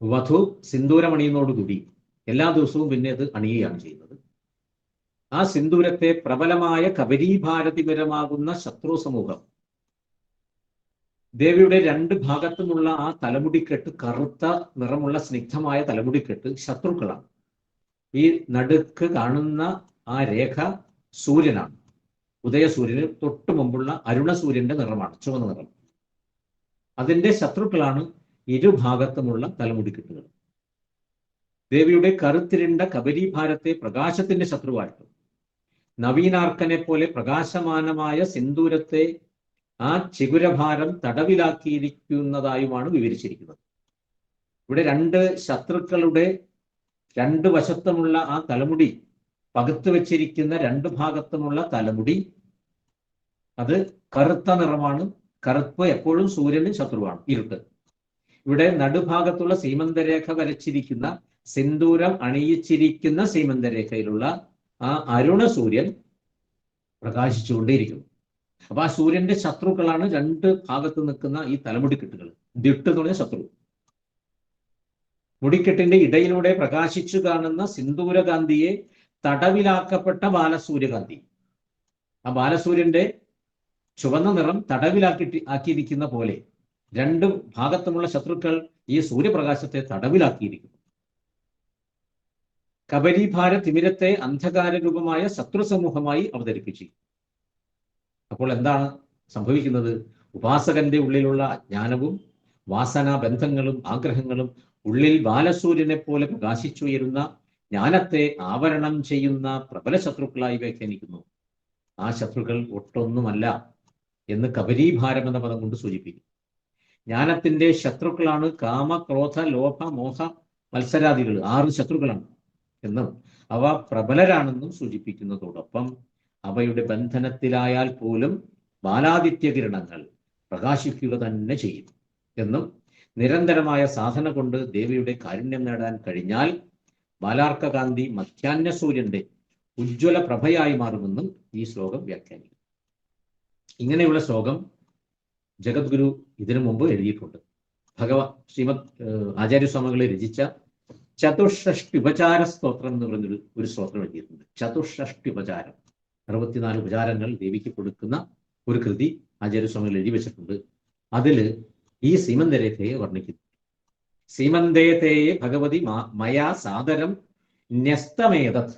വധു സിന്ദൂരമണിയുന്നോടുകൂടി എല്ലാ ദിവസവും പിന്നെ അത് അണിയുകയാണ് ചെയ്യുന്നത്. ആ സിന്ദൂരത്തെ പ്രബലമായ കബരീഭാരതിപരമാകുന്ന ശത്രു സമൂഹം ദേവിയുടെ 2 ഭാഗത്തുമുള്ള ആ തലമുടിക്കെട്ട്, കറുത്ത നിറമുള്ള സ്നിഗ്ധമായ തലമുടിക്കെട്ട് ശത്രുക്കളാണ്. ഈ നടുക്ക് കാണുന്ന ആ രേഖ സൂര്യനാണ്. ഉദയസൂര്യന് തൊട്ടു മുമ്പുള്ള അരുണസൂര്യന്റെ നിറമാണ്, ചുവന്ന നിറം. അതിന്റെ ശത്രുക്കളാണ് ഇരുഭാഗത്തുമുള്ള തലമുടിക്കെട്ടുകൾ. ദേവിയുടെ കറുത്തിരുണ്ട കബരീഭാരത്തെ പ്രകാശത്തിന്റെ ശത്രുവായിട്ടും നവീനാർക്കനെ പോലെ പ്രകാശമാനമായ സിന്ദൂരത്തെ ആ ചിഗുരഭാരം തടവിലാക്കിയിരിക്കുന്നതായുമാണ് വിവരിച്ചിരിക്കുന്നത്. ഇവിടെ 2 ശത്രുക്കളുടെ 2 വശത്തുമുള്ള ആ തലമുടി, പകുത്തു വെച്ചിരിക്കുന്ന 2 ഭാഗത്തുമുള്ള തലമുടി അത് കറുത്ത നിറമാണ്. കറുപ്പ് എപ്പോഴും സൂര്യന് ശത്രുവാണ്, ഇരുട്ട്. ഇവിടെ നടുഭാഗത്തുള്ള സീമന്തരേഖ വരച്ചിരിക്കുന്ന, സിന്ദൂരം അണിയിച്ചിരിക്കുന്ന സീമന്തരേഖയിലുള്ള ആ അരുണ സൂര്യൻ പ്രകാശിച്ചുകൊണ്ടേയിരിക്കുന്നു. അപ്പൊ ആ സൂര്യന്റെ ശത്രുക്കളാണ് 2 ഭാഗത്ത് നിൽക്കുന്ന ഈ തലമുടിക്കെട്ടുകൾ. ദിട്ട് എന്ന് പറഞ്ഞ ശത്രു. മുടിക്കെട്ടിന്റെ ഇടയിലൂടെ പ്രകാശിച്ചു കാണുന്ന സിന്ദൂരകാന്തിയെ തടവിലാക്കപ്പെട്ട ബാലസൂര്യകാന്തി. ആ ബാലസൂര്യന്റെ ചുവന്ന നിറം ആക്കിയിരിക്കുന്ന പോലെ 2 ഭാഗത്തുമുള്ള ശത്രുക്കൾ ഈ സൂര്യപ്രകാശത്തെ തടവിലാക്കിയിരിക്കുന്നു. കബരീഭാര തിമിരത്തെ അന്ധകാര രൂപമായ ശത്രു സമൂഹമായി അവതരിപ്പിച്ചു. അപ്പോൾ എന്താണ് സംഭവിക്കുന്നത്? ഉപാസകന്റെ ഉള്ളിലുള്ള അജ്ഞാനവും വാസനാ ബന്ധങ്ങളും ആഗ്രഹങ്ങളും ഉള്ളിൽ ബാലസൂര്യനെ പോലെ പ്രകാശിച്ചുയരുന്ന ജ്ഞാനത്തെ ആവരണം ചെയ്യുന്ന പ്രബല ശത്രുക്കളായി വ്യാഖ്യാനിക്കുന്നു. ആ ശത്രുക്കൾ ഒട്ടൊന്നുമല്ല എന്ന് കബരീഭാരം എന്ന പദം കൊണ്ട് സൂചിപ്പിക്കും. ജ്ഞാനത്തിന്റെ ശത്രുക്കളാണ് കാമ, ക്രോധ, ലോഭ, മോഹ, മത്സരാദികൾ. 6 ശത്രുക്കളാണ് എന്നും അവ പ്രബലരാണെന്നും സൂചിപ്പിക്കുന്നതോടൊപ്പം അവയുടെ ബന്ധനത്തിലായാൽ പോലും ബാലാദിത്യ കിരണങ്ങൾ പ്രകാശിക്കുക തന്നെ ചെയ്യും എന്നും നിരന്തരമായ സാധന കൊണ്ട് ദേവിയുടെ കാരുണ്യം നേടാൻ കഴിഞ്ഞാൽ ബാലാർക്കകാന്തി മധ്യാഹ്ന സൂര്യന്റെ ഉജ്ജ്വല പ്രഭയായി മാറുമെന്നും ഈ ശ്ലോകം വ്യാഖ്യാനിക്കും. ഇങ്ങനെയുള്ള ശ്ലോകം ജഗദ്ഗുരു ഇതിനു മുമ്പ് എഴുതിയിട്ടുണ്ട്. ശ്രീമദ് ആചാര്യസ്വാമികളെ രചിച്ച ചതുഷ്ഷഷ്ടി ഉപചാര സ്തോത്രം എന്ന് പറഞ്ഞൊരു സ്തോത്രം എഴുതിയിട്ടുണ്ട്. ചതുഷ്ഷഷ്ടി ഉപചാരം, 64 ഉപചാരങ്ങൾ ദേവിക്ക് കൊടുക്കുന്ന ഒരു കൃതി ആചാര്യസ്വാമികൾ എഴുതി വെച്ചിട്ടുണ്ട്. അതിൽ ഈ സീമന്തരേഖയെ വർണ്ണിക്കുന്നു. സീമന്തേതേയെ ഭഗവതി മയാ സാദരം ന്യസ്തമേതത്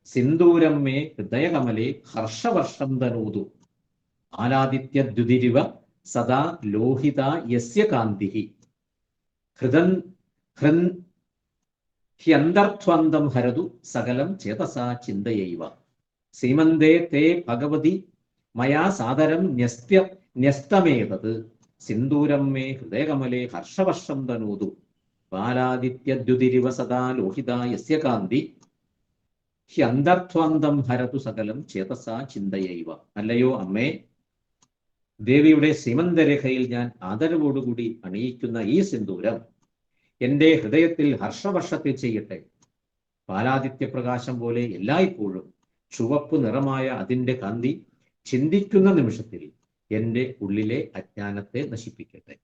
സിന്ദൂരം മേ ഹൃദയകമലേ ഹർഷവർഷം തനൂതു ആലാദിത്യദ്യുതിരിവ സദാ ലോഹിത യസ്യ കാന്തിഹി ഹ്യന്തർധ്വന്തം ഹരതു സകലം ചേതസാ ചിന്തയൈവ. സീമന്തേ തേ ഭഗവതി മയാ സാദരം ന്യസ്തമേതത് സിന്ദൂരം മേ ഹൃദയകമലേ ഹർഷവർഷം തനൂതു ബാലാദിത്യദ്യുതിരിവ സദാ ലോഹിത യസ്യ കാന്തി ഹ്യന്തർധ്വന്തം ഹരതു സകലം ചേതസാ ചിന്തയൈവ. അല്ലയോ അമ്മേ, ദേവിയുടെ സീമന്തരേഖയിൽ ഞാൻ ആദരവോടുകൂടി അണിയിക്കുന്ന ഈ സിന്ദൂരം എൻ്റെ ഹൃദയത്തിൽ ഹർഷവർഷത്തിൽ ചെയ്യട്ടെ. പാലാദിത്യ പ്രകാശം പോലെ എല്ലായ്പ്പോഴും ചുവപ്പ് നിറമായ അതിൻ്റെ കാന്തി ചിന്തിക്കുന്ന നിമിഷത്തിൽ എൻ്റെ ഉള്ളിലെ അജ്ഞാനത്തെ നശിപ്പിക്കട്ടെ.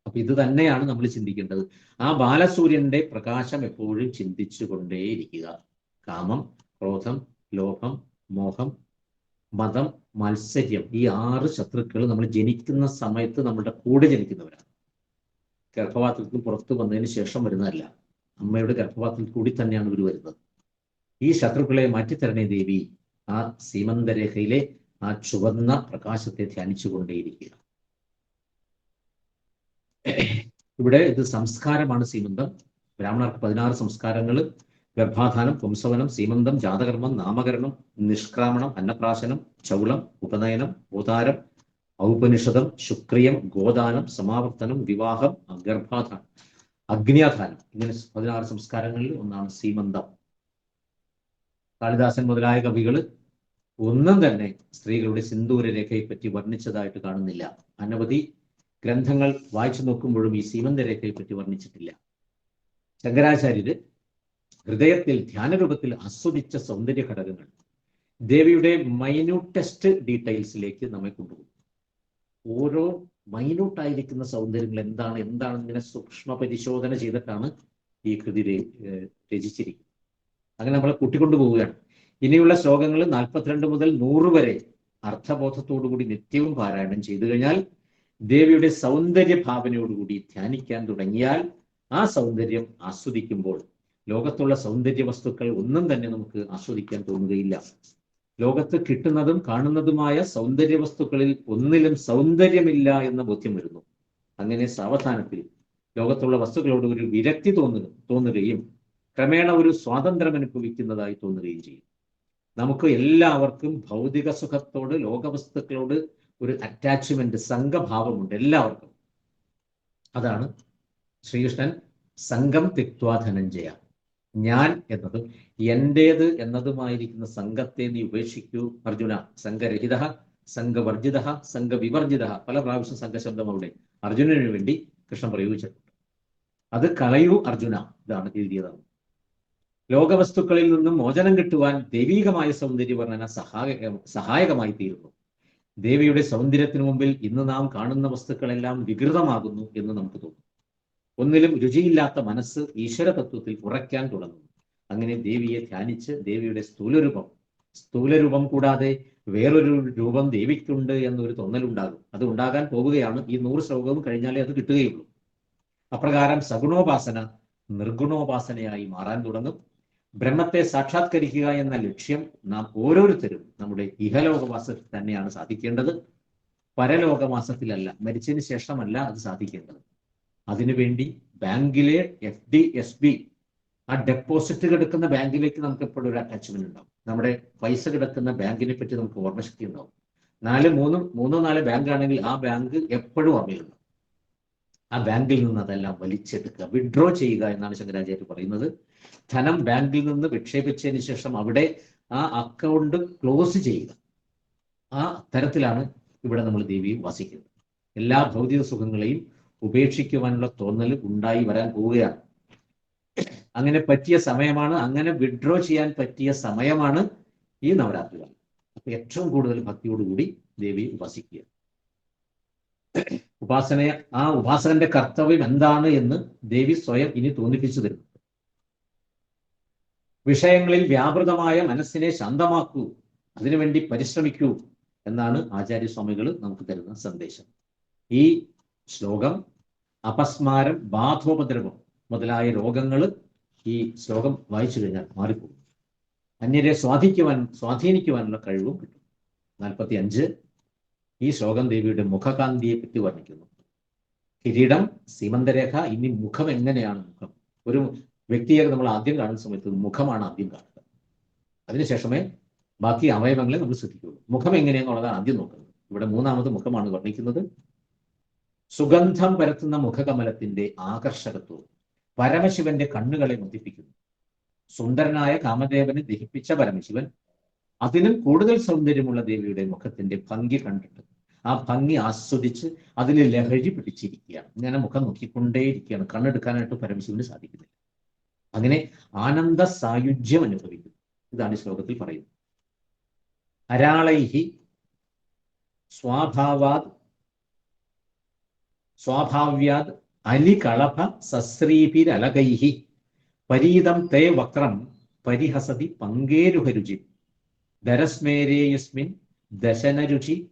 അപ്പൊ ഇത് തന്നെയാണ് നമ്മൾ ചിന്തിക്കേണ്ടത്. ആ ബാലസൂര്യന്റെ പ്രകാശം എപ്പോഴും ചിന്തിച്ചു കൊണ്ടേയിരിക്കുക. കാമം, ക്രോധം, ലോഭം, മോഹം, മതം, മത്സര്യം, ഈ 6 ശത്രുക്കൾ നമ്മൾ ജനിക്കുന്ന സമയത്ത് നമ്മളുടെ കൂടെ ജനിക്കുന്നവരാണ്. ഗർഭപാത്രത്തിൽ പുറത്തു വന്നതിന് ശേഷം വരുന്നതല്ല, അമ്മയുടെ ഗർഭപാത്രത്തിൽ കൂടി തന്നെയാണ് ഇവർ വരുന്നത്. ഈ ശത്രുക്കളെ മാറ്റിത്തരണേ ദേവി. ആ സീമന്തരേഖയിലെ ആ ചുവന്ന പ്രകാശത്തെ ധ്യാനിച്ചു കൊണ്ടേയിരിക്കുക. ഇവിടെ ഇത് സംസ്കാരമാണ് സീമന്തം. ബ്രാഹ്മണർക്ക് 16 സംസ്കാരങ്ങൾ: ഗർഭാധാനം, പുംസവനം, സീമന്തം, ജാതകർമ്മം, നാമകരണം, നിഷ്ക്രാമണം, അന്നപ്രാശനം, ചൗളം, ഉപനയനം, ഓതാരം, ഔപനിഷദം, ശുക്രിയം, ഗോദാനം, സമാവർത്തനം, വിവാഹം, ഗർഭാധാനം, അഗ്നിയാധാനം. ഇങ്ങനെ 16 സംസ്കാരങ്ങളിൽ ഒന്നാണ് സീമന്തം. കാളിദാസൻ മുതലായ കവികൾ ഒന്നും തന്നെ സ്ത്രീകളുടെ സിന്ദൂരരേഖയെ പറ്റി വർണ്ണിച്ചതായിട്ട് കാണുന്നില്ല. അനവധി ഗ്രന്ഥങ്ങൾ വായിച്ചു നോക്കുമ്പോഴും ഈ സീമന്തരേഖയെ പറ്റി വർണ്ണിച്ചിട്ടില്ല. ശങ്കരാചാര്യര് ഹൃദയത്തിൽ ധ്യാനരൂപത്തിൽ ആസ്വദിച്ച സൗന്ദര്യ ഘടകങ്ങൾ ദേവിയുടെ മൈന്യൂട്ടസ്റ്റ് ഡീറ്റെയിൽസിലേക്ക് നമ്മെ കൊണ്ടുപോകും. ഓരോ മൈന്യൂട്ടായിരിക്കുന്ന സൗന്ദര്യങ്ങൾ എന്താണ് ഇങ്ങനെ സൂക്ഷ്മ പരിശോധന ചെയ്തിട്ടാണ് ഈ കൃതി രചിച്ചിരിക്കുന്നത്. അങ്ങനെ നമ്മളെ കൂട്ടിക്കൊണ്ടുപോവുകയാണ്. ഇനിയുള്ള ശ്ലോകങ്ങൾ 42 മുതൽ 100 വരെ അർത്ഥബോധത്തോടുകൂടി നിത്യവും പാരായണം ചെയ്തു കഴിഞ്ഞാൽ, ദേവിയുടെ സൗന്ദര്യ ഭാവനയോടുകൂടി ധ്യാനിക്കാൻ തുടങ്ങിയാൽ, ആ സൗന്ദര്യം ആസ്വദിക്കുമ്പോൾ ലോകത്തുള്ള സൗന്ദര്യ വസ്തുക്കൾ ഒന്നും തന്നെ നമുക്ക് ആസ്വദിക്കാൻ തോന്നുകയില്ല. ലോകത്ത് കിട്ടുന്നതും കാണുന്നതുമായ സൗന്ദര്യ വസ്തുക്കളിൽ ഒന്നിലും സൗന്ദര്യമില്ല എന്ന ബോധ്യം വരുന്നു. അങ്ങനെ സാവധാനത്തിൽ ലോകത്തുള്ള വസ്തുക്കളോട് ഒരു വിരക്തി തോന്നുകയും ക്രമേണ ഒരു സ്വാതന്ത്ര്യം അനുഭവിക്കുന്നതായി തോന്നുകയും ചെയ്യും. നമുക്ക് എല്ലാവർക്കും ഭൗതിക സുഖത്തോട്, ലോകവസ്തുക്കളോട് ഒരു അറ്റാച്ച്മെന്റ്, സംഘഭാവമുണ്ട് എല്ലാവർക്കും. അതാണ് ശ്രീകൃഷ്ണൻ സംഘം തിക്വാ ധനഞ്ജയ, ഞാൻ എന്നതും എന്റേത് എന്നതുമായിരിക്കുന്ന സംഘത്തെ നീ ഉപേക്ഷിക്കൂ അർജുന. സംഘരഹിത, സംഘവർജിത, സംഘവിവർജിത, പല പ്രാവശ്യം സംഘശബ്ദം അവിടെ അർജുനന് വേണ്ടി കൃഷ്ണൻ പ്രയോഗിച്ചിട്ടുണ്ട്. അത് കളയൂ അർജുന, ഇതാണ് എഴുതിയതാണ്. ലോകവസ്തുക്കളിൽ നിന്നും മോചനം കിട്ടുവാൻ ദൈവീകമായ സൗന്ദര്യ വർണ്ണന സഹായകമായി തീരുന്നു. ദേവിയുടെ സൗന്ദര്യത്തിനു മുമ്പിൽ ഇന്ന് നാം കാണുന്ന വസ്തുക്കളെല്ലാം വികൃതമാകുന്നു എന്ന് നമുക്ക് തോന്നും. ഒന്നിലും രുചിയില്ലാത്ത മനസ്സ് ഈശ്വര തത്വത്തിൽ ഉറയ്ക്കാൻ തുടങ്ങുന്നു. അങ്ങനെ ദേവിയെ ധ്യാനിച്ച് ദേവിയുടെ സ്ഥൂലരൂപം കൂടാതെ വേറൊരു രൂപം ദേവിക്കുണ്ട് എന്നൊരു തോന്നലുണ്ടാകും. അത് ഉണ്ടാകാൻ പോവുകയാണ്. ഈ 100 ശ്ലോകവും കഴിഞ്ഞാലേ അത് കിട്ടുകയുള്ളൂ. അപ്രകാരം സഗുണോപാസന നിർഗുണോപാസനയായി മാറാൻ തുടങ്ങും. ബ്രഹ്മത്തെ സാക്ഷാത്കരിക്കുക എന്ന ലക്ഷ്യം നാം ഓരോരുത്തരും നമ്മുടെ ഇഹലോകവാസത്തിൽ തന്നെയാണ് സാധിക്കേണ്ടത്. പരലോകവാസത്തിലല്ല, മരിച്ചതിന് ശേഷമല്ല അത് സാധിക്കേണ്ടത്. അതിനുവേണ്ടി ബാങ്കിലെ FD SB, ആ ഡെപ്പോസിറ്റ് കിടക്കുന്ന ബാങ്കിലേക്ക് നമുക്ക് എപ്പോഴും ഒരു അറ്റാച്ച്മെന്റ് ഉണ്ടാവും. നമ്മുടെ പൈസ കിടക്കുന്ന ബാങ്കിനെ പറ്റി നമുക്ക് ഓർമ്മശക്തി ഉണ്ടാവും. 4 ബാങ്ക് ആണെങ്കിൽ ആ ബാങ്ക് എപ്പോഴും ഓർമ്മയുണ്ടാവും. ആ ബാങ്കിൽ നിന്ന് അതെല്ലാം വലിച്ചെടുക്കുക, വിഡ്രോ ചെയ്യുക എന്നാണ് ശങ്കരാചാര്യ പറയുന്നത്. ധനം ബാങ്കിൽ നിന്ന് വിക്ഷേപിച്ചതിന് ശേഷം അവിടെ ആ അക്കൗണ്ട് ക്ലോസ് ചെയ്യുക. ആ തരത്തിലാണ് ഇവിടെ നമ്മൾ ദേവിയെ വാസിക്കുന്നത്. എല്ലാ ഭൗതിക സുഖങ്ങളെയും ഉപേക്ഷിക്കുവാനുള്ള തോന്നൽ ഉണ്ടായി വരാൻ പോവുകയാണ്. അങ്ങനെ പറ്റിയ സമയമാണ്, അങ്ങനെ വിഡ്രോ ചെയ്യാൻ പറ്റിയ സമയമാണ് ഈ നവരാത്രി കാലം. അപ്പൊ ഏറ്റവും കൂടുതൽ ഭക്തിയോടുകൂടി ദേവിയെ ഉപാസിക്കുക. ആ ഉപാസകന്റെ കർത്തവ്യം എന്താണ് എന്ന് ദേവി സ്വയം ഇനി തോന്നിപ്പിച്ചു തരുന്നു. വിഷയങ്ങളിൽ വ്യാപൃതമായ മനസ്സിനെ ശാന്തമാക്കൂ, അതിനുവേണ്ടി പരിശ്രമിക്കൂ എന്നാണ് ആചാര്യസ്വാമികൾ നമുക്ക് തരുന്ന സന്ദേശം. ഈ ശ്ലോകം അപസ്മാരം, ബാധോപദ്രവം മുതലായ രോഗങ്ങൾ ഈ ശ്ലോകം വായിച്ചു കഴിഞ്ഞാൽ മാറിപ്പോകും. അന്യരെ സ്വാധീനിക്കുവാനുള്ള കഴിവും കിട്ടും. 45 ഈ ശ്ലോകം ദേവിയുടെ മുഖകാന്തിയെ പറ്റി വർണ്ണിക്കുന്നു. കിരീടം, സീമന്തരേഖ, ഇനി മുഖം എങ്ങനെയാണ്? ഒരു വ്യക്തിയെ നമ്മൾ ആദ്യം കാണുന്ന സമയത്ത് മുഖമാണ് ആദ്യം കാണുക. അതിനുശേഷമേ ബാക്കി അവയവങ്ങളെ നമ്മൾ ശ്രദ്ധിക്കുകയുള്ളൂ. മുഖം എങ്ങനെയാണെന്നുള്ളതാണ് ആദ്യം നോക്കുന്നത്. ഇവിടെ 3ാമത് മുഖമാണ് വർണ്ണിക്കുന്നത്. സുഗന്ധം പരത്തുന്ന മുഖകമലത്തിന്റെ ആകർഷകത്വവും പരമശിവന്റെ കണ്ണുകളെ മതിപ്പിക്കുന്നു. സുന്ദരനായ കാമദേവനെ ദഹിപ്പിച്ച പരമശിവൻ അതിനും കൂടുതൽ സൗന്ദര്യമുള്ള ദേവിയുടെ മുഖത്തിന്റെ ഭംഗി കണ്ടിട്ട് ആ ഭംഗി ആസ്വദിച്ച് അതിൽ ലഹരി പിടിച്ചിരിക്കുകയാണ്. ഇങ്ങനെ മുഖം നോക്കിക്കൊണ്ടേയിരിക്കുകയാണ്. കണ്ണെടുക്കാനായിട്ട് പരമശിവന് സാധിക്കുന്നില്ല. അങ്ങനെ ആനന്ദ സായുജ്യം അനുഭവിക്കുന്നു. ഇതാണ് ഈ ശ്ലോകത്തിൽ പറയുന്നത്. അരാളൈഹി സ്വാഭാവ്യാത് അലികളഭ സശ്രീഭിരലകൈഹി പരീതം തേ വക്രം പരിഹസതി പങ്കേരുഹരുചി ദരസ്മേരേയസ്മിൻ ദശനരുചി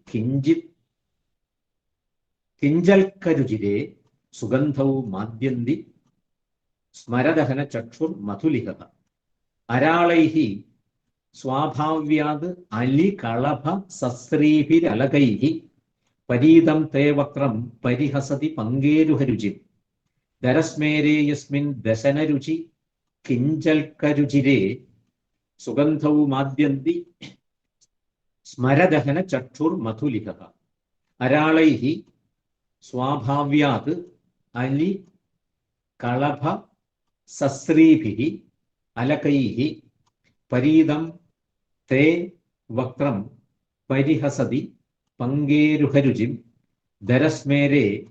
കിഞ്ചൽക്കരുചിരേ സുഗന്ധൗ മാദ്യന്തി സ്മരദഹന ചക്ഷുർ മധുലിഹ. അരാളൈഹി സ്വാഭാവ്യാത് അലികളഭ സശ്രീഭിരലകൈഹി പരീതം തേ വക്രം പരിഹസതി പങ്കേരുഹരുചി ദരസ്മേരേയസ്മിൻ ദശനരുചി കിഞ്ചൽക്കരുചിരേ സുഗന്ധൗ മാദ്യന്തി സ്മരദഹന ചക്ഷുർ മധുലിഹ. അരാളൈഹി സ്വാഭാവ്യാത് അലി കളഭ സശ്രീഭിഃ അലകൈഹി പരീതം തേ വക്രം പരിഹസതി പങ്കേരുഹരുചിം ദരസ്മേരേ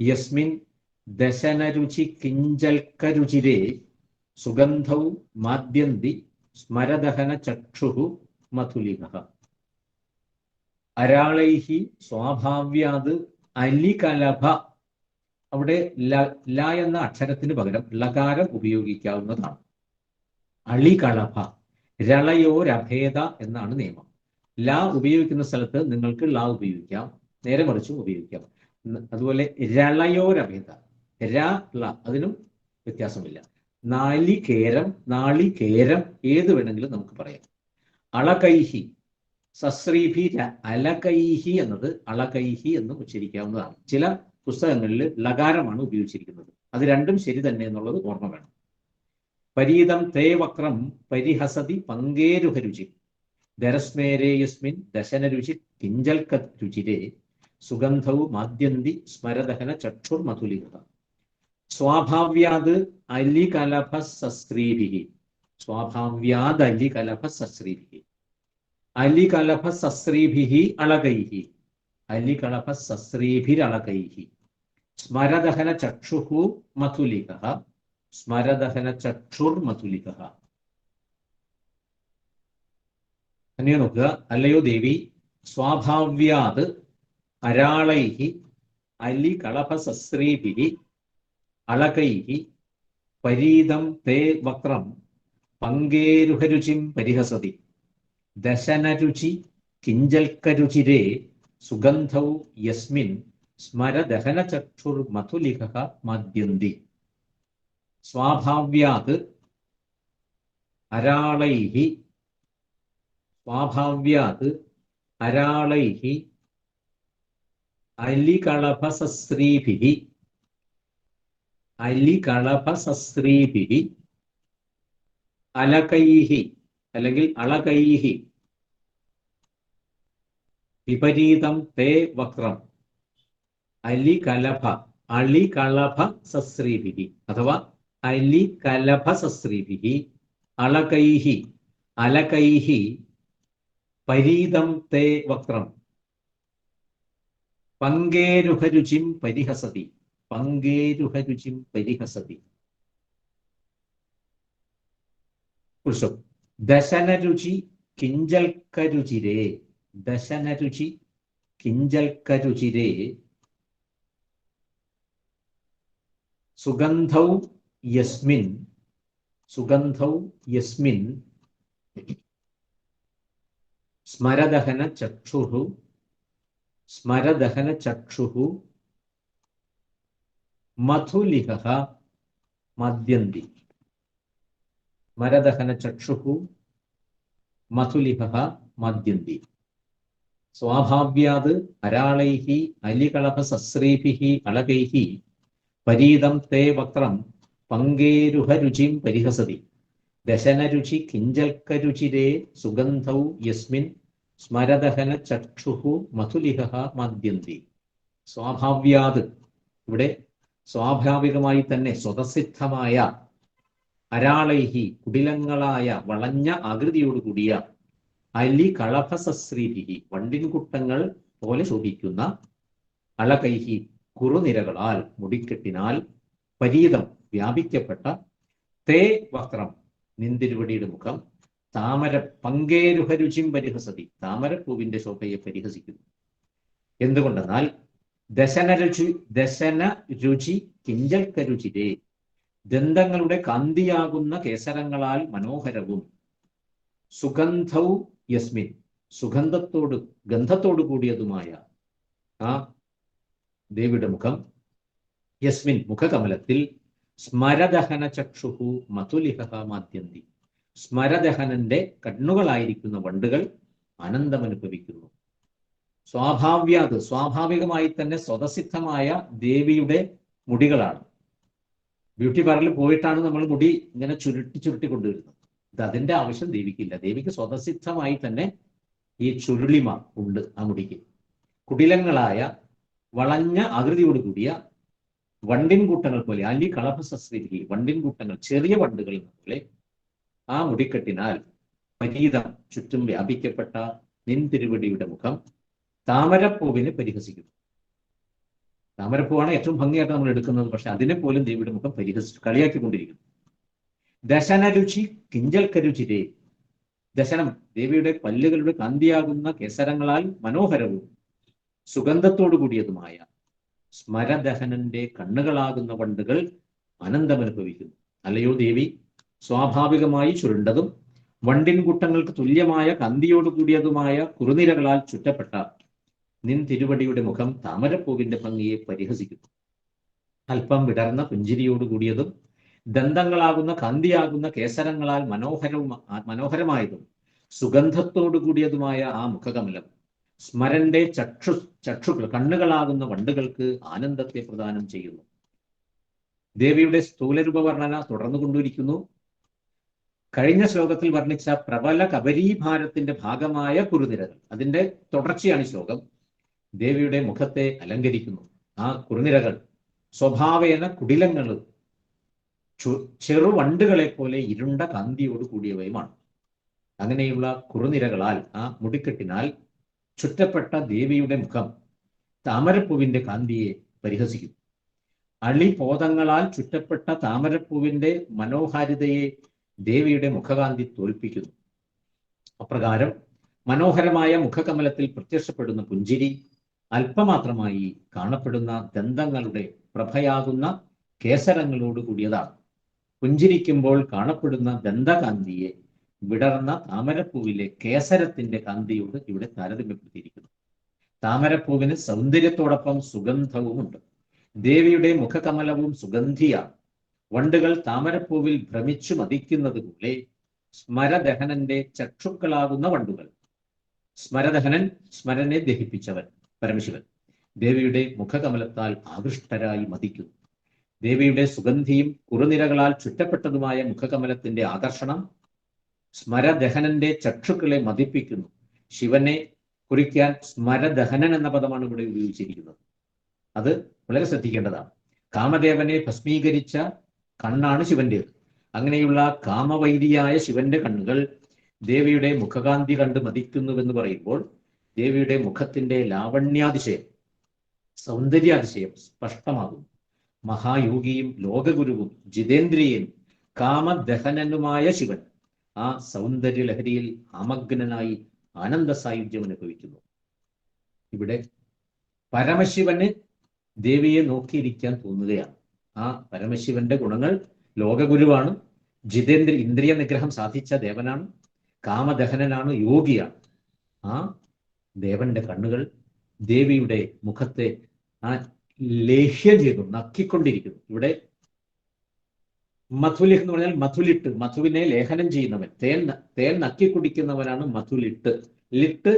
യസ്മിൻ ദശനരുചി കിഞ്ചൽക്കരുചിരേ സുഗന്ധൗ മാദ്യന്തി സ്മരദഹന ചക്ഷുഃ മധുലിഹ. അരാളൈഹി സ്വാഭാവ്യാത് അലികലഭ. അവിടെ ല എന്ന അക്ഷരത്തിന് പകരം ലകാരം ഉപയോഗിക്കാവുന്നതാണ്. അളികളഭ, രളയോരഭേദ എന്നാണ് നിയമം. ല ഉപയോഗിക്കുന്ന സ്ഥലത്ത് നിങ്ങൾക്ക് ല ഉപയോഗിക്കാം, നേരെ മറിച്ചും ഉപയോഗിക്കാം. അതുപോലെ രളയോരഭേദ, ര ള അതിനും വ്യത്യാസമില്ല. നാളികേരം ഏത് വേണമെങ്കിലും നമുക്ക് പറയാം. അളകൈഹി സശ്രീഭി അലകൈഹി എന്നത് അളകൈഹി എന്ന് ഉച്ചരിക്കാവുന്നതാണ്. ചില പുസ്തകങ്ങളിൽ ലകാരമാണ് ഉപയോഗിച്ചിരിക്കുന്നത്. അത് രണ്ടും ശരി തന്നെ എന്നുള്ളത് ഓർമ്മ വേണം. പരീതം തേ വക്രം പരിഹസതി പങ്കേരുഹരുചി ദരസ്മേരേയസ്മിൻ ദശനരുചി കിഞ്ചൽക്കരുചിരേ സുഗന്ധൗ മാദ്യന്തി സ്മരദഹന ചക്ഷുർ മധുലിഹ. സ്വാഭാവ്യാത് അലികലഭ സശ്രീഭിഃ. സ്വാഭാവ്യാത് അലികലഭ സശ്രീഭിഃ. അലികലഭ സശ്രീഭിഃ അളകൈഹി. അലികളഭ സശ്രീഭിരളകൈഹി സ്മരദഹന ചക്ഷുഃ മധുലിഹ. സ്മരദഹന ചക്ഷുർ മധുലിഹ. അങ്ങനെ നോക്കുക. അല്ലയോ ദേവി, സ്വാഭാവ്യാത് അരാളൈഹി അലികളഭ സശ്രീഭിഃ അളകൈഹി പരീതം തേ വക്രം പങ്കേരുഹരുചിം പരിഹസതി ദശനരുചി കിഞ്ചൽക്കരുചിരേ സുഗന്ധൗ യസ്മിൻ സ്മരദഹന ചക്ഷുർ മധുലിഹ മാദ്യന്തി. സ്വാഭാവ്യാത് അരാളൈഹി സ്വാഭാവ്യാത് അരാളൈഹി അലികളഭ സശ്രീഭിഃ അലികളഭ സശ്രീഭിഃ അലകൈഹി അല്ലെങ്കിൽ അളകൈഹി വിപരീതം തേ വക്രം അളികളഭ സശ്രീഭിഃ അഥവാ അലികലഭ സശ്രീഭിഃ അളകൈഹി അലകൈഹി പരീതം തേ വക്രം പങ്കേരുഹരുചിം പരിഹസതി. പങ്കേരുഹരുചിം പരിഹസതി. ദശനരുചി കിഞ്ചൽക്കരുചിരേ. ദശനരുചി കിഞ്ചൽക്കരുചിരേ സുഗന്ധൗ യസ്മിൻ സ്മരദഹന ചക്ഷുഃ മധുലിഹ മദ്യന്തി. സ്മരദഹന ചക്ഷുഃ മധുലിഹ മദ്യന്തി. സ്വാഭാവ്യാത് അരാളൈഹി അലികളഭ സശ്രീഭിഃ അളകൈഹി പരീതം തേ വക്രം പങ്കേരുഹരുചിം പരിഹസതി ദശനരുചി കിഞ്ചൽക്കരുചിരേ സുഗന്ധൗ യസ്മിൻ സ്മരദഹന ചക്ഷുഃ മധുലിഹ മദ്യന്തി. സ്വാഭാവ്യാത്, ഇവിടെ സ്വാഭാവികമായി തന്നെ സ്വതസിദ്ധമായ അരാളൈഹി കുടിലങ്ങളായ വളഞ്ഞ ആകൃതിയോടുകൂടിയ അലി കളഭസശ്രീഭി വണ്ടിൻകുട്ടങ്ങൾ പോലെ ശോഭിക്കുന്ന അളകൈഹി കുറുനിരകളാൽ മുടിക്കെട്ടിനാൽ പരീതം വ്യാപിക്കപ്പെട്ട തേ വസ്ത്രം നിന്തിരുവടിയുടെ മുഖം താമര പങ്കേരുഹരുചിം പരിഹസതി താമരപ്പൂവിന്റെ ശോഭയെ പരിഹസിക്കുന്നു. എന്തുകൊണ്ടെന്നാൽ ദശന രുചി കിഞ്ചൽക്കരുചിരേ ദന്തങ്ങളുടെ കാന്തിയാകുന്ന കേസരങ്ങളാൽ മനോഹരവും സുഗന്ധൗ യസ്മിൻ ഗന്ധത്തോടു കൂടിയതുമായ ആ ദേവിയുടെ മുഖം യസ്മിൻ മുഖകമലത്തിൽ സ്മരദഹന ചക്ഷുഹു മധുലിഹ മാദ്യന്തി സ്മരദഹനന്റെ കണ്ണുകളായിരിക്കുന്ന വണ്ടുകൾ ആനന്ദമനുഭവിക്കുന്നു. സ്വാഭാവികമായി തന്നെ സ്വതസിദ്ധമായ ദേവിയുടെ മുടികളാണ്. ബ്യൂട്ടി പാർലറിൽ പോയിട്ടാണ് നമ്മൾ മുടി ഇങ്ങനെ ചുരുട്ടി കൊണ്ടുവരുന്നത്. ഇത് അതിന്റെ ആവശ്യം ദേവിക്കില്ല. ദേവിക്ക് സ്വതസിദ്ധമായി തന്നെ ഈ ചുരുളിമ ഉണ്ട് ആ മുടിക്ക്. കുടിലങ്ങളായ വളഞ്ഞ ആകൃതിയോട് കൂടിയ വണ്ടിൻകൂട്ടങ്ങൾ പോലെ അലി കളഭസശ്രീ വണ്ടിൻകൂട്ടങ്ങൾ ചെറിയ വണ്ടുകൾ പോലെ ആ മുടിക്കെട്ടിനാൽ പരീതം ചുറ്റും വ്യാപിക്കപ്പെട്ട നിൻ തിരുവടിയുടെ മുഖം താമരപ്പൂവിനെ പരിഹസിക്കുന്നു. താമരപ്പൂവാണ് ഏറ്റവും ഭംഗിയായിട്ട് നമ്മൾ എടുക്കുന്നത്. പക്ഷെ അതിനെ പോലും ദേവിയുടെ മുഖം പരിഹസിച്ചു കളിയാക്കിക്കൊണ്ടിരിക്കുന്നു. ദശനരുചി കിഞ്ചൽക്കരുചിരേ ദശനം ദേവിയുടെ പല്ലുകളുടെ കാന്തിയാകുന്ന കേസരങ്ങളാൽ മനോഹരവും സുഗന്ധത്തോടു കൂടിയതുമായ സ്മരദഹനന്റെ കണ്ണുകളാകുന്ന വണ്ടുകൾ ആനന്ദമനുഭവിക്കുന്നു. അല്ലയോ ദേവി, സ്വാഭാവികമായി ചുരുണ്ടതും വണ്ടിൻകൂട്ടങ്ങൾക്ക് തുല്യമായ കാന്തിയോട് കൂടിയതുമായ കുറുനിരകളാൽ ചുറ്റപ്പെട്ട നിൻ തിരുവടിയുടെ മുഖം താമരപ്പൂവിന്റെ ഭംഗിയെ പരിഹസിക്കുന്നു. അല്പം വിടർന്ന പുഞ്ചിരിയോട് കൂടിയതും ദന്തങ്ങളാകുന്ന കാന്തിയാകുന്ന കേസരങ്ങളാൽ മനോഹരമായതും സുഗന്ധത്തോടു കൂടിയതുമായ ആ മുഖകമലം സ്മരന്റെ ചക്ഷുക്കൾ കണ്ണുകളാകുന്ന വണ്ടുകൾക്ക് ആനന്ദത്തെ പ്രദാനം ചെയ്യുന്നു. ദേവിയുടെ സ്ഥൂലരൂപ വർണ്ണന തുടർന്നു കൊണ്ടിരിക്കുന്നു. കഴിഞ്ഞ ശ്ലോകത്തിൽ വർണ്ണിച്ച പ്രബല കബരീഭാരത്തിന്റെ ഭാഗമായ കുറുനിരകൾ, അതിന്റെ തുടർച്ചയാണ് ശ്ലോകം. ദേവിയുടെ മുഖത്തെ അലങ്കരിക്കുന്നു. ആ കുറുനിരകൾ സ്വഭാവേന കുടിലങ്ങൾ ചെറുവണ്ടുകളെ പോലെ ഇരുണ്ട കാന്തിയോട് കൂടിയവയുമാണ്. അങ്ങനെയുള്ള കുറുനിരകളാൽ ആ മുടിക്കെട്ടിനാൽ ചുറ്റപ്പെട്ട ദേവിയുടെ മുഖം താമരപ്പൂവിന്റെ കാന്തിയെ പരിഹസിക്കുന്നു. അളിപോതങ്ങളാൽ ചുറ്റപ്പെട്ട താമരപ്പൂവിന്റെ മനോഹാരിതയെ ദേവിയുടെ മുഖകാന്തി തോൽപ്പിക്കുന്നു. അപ്രകാരം മനോഹരമായ മുഖകമലത്തിൽ പ്രത്യക്ഷപ്പെടുന്ന പുഞ്ചിരി അല്പമാത്രമായി കാണപ്പെടുന്ന ദന്തങ്ങളുടെ പ്രഭയാകുന്ന കേസരങ്ങളോട് കൂടിയതാണ്. പുഞ്ചിരിക്കുമ്പോൾ കാണപ്പെടുന്ന ദന്തകാന്തിയെ വിടർന്ന താമരപ്പൂവിലെ കേസരത്തിന്റെ കാന്തിയോട് ഇവിടെ താരതമ്യപ്പെടുത്തിയിരിക്കുന്നു. താമരപ്പൂവിന് സൗന്ദര്യത്തോടൊപ്പം സുഗന്ധവുമുണ്ട്. ദേവിയുടെ മുഖകമലവും സുഗന്ധിയാണ്. വണ്ടുകൾ താമരപ്പൂവിൽ ഭ്രമിച്ചു മതിക്കുന്നത് പോലെ സ്മരദഹനന്റെ ചക്ഷുക്കളാകുന്ന വണ്ടുകൾ, സ്മരദഹനൻ സ്മരനെ ദഹിപ്പിച്ചവൻ പരമശിവൻ, ദേവിയുടെ മുഖകമലത്താൽ ആകൃഷ്ടരായി മതിക്കുന്നു. ദേവിയുടെ സുഗന്ധിയും കുറുനിരകളാൽ ചുറ്റപ്പെട്ടതുമായ മുഖകമലത്തിന്റെ ആകർഷണം സ്മരദഹനന്റെ ചക്ഷുക്കളെ മതിപ്പിക്കുന്നു. ശിവനെ കുറിക്കാൻ സ്മരദഹനൻ എന്ന പദമാണ് ഇവിടെ ഉപയോഗിച്ചിരിക്കുന്നത്. അത് വളരെ ശ്രദ്ധിക്കേണ്ടതാണ്. കാമദേവനെ ഭസ്മീകരിച്ച കണ്ണാണ് ശിവന്റേത്. അങ്ങനെയുള്ള കാമവൈരിയായ ശിവന്റെ കണ്ണുകൾ ദേവിയുടെ മുഖകാന്തി കണ്ട് മതിക്കുന്നുവെന്ന് പറയുമ്പോൾ ദേവിയുടെ മുഖത്തിന്റെ ലാവണ്യാതിശയം, സൗന്ദര്യാതിശയം സ്പഷ്ടമാകുന്നു. മഹായോഗിയും ലോകഗുരുവും ജിതേന്ദ്രിയനും കാമദഹനനുമായ ശിവൻ ആ സൗന്ദര്യലഹരിയിൽ ആമഗ്നനായി ആനന്ദ സായുജ്യം അനുഭവിക്കുന്നു. ഇവിടെ പരമശിവന് ദേവിയെ നോക്കിയിരിക്കാൻ തോന്നുകയാണ്. ആ പരമശിവന്റെ ഗുണങ്ങൾ ലോകഗുരുവാണ്, ഇന്ദ്രിയ നിഗ്രഹം സാധിച്ച ദേവനാണ്, കാമദഹനനാണ്, യോഗിയാണ്. ആ ദേവന്റെ കണ്ണുകൾ ദേവിയുടെ മുഖത്തെ ആ ലേഹ്യം ചെയ്തു നക്കിക്കൊണ്ടിരിക്കുന്നു. ഇവിടെ മധുലിഹ് എന്ന് പറഞ്ഞാൽ മധുലിട്ട്, മധുവിനെ ലേഖനം ചെയ്യുന്നവൻ, തേൻ നക്കി കുടിക്കുന്നവനാണ് മധുലിട്ട്. ലിട്ട്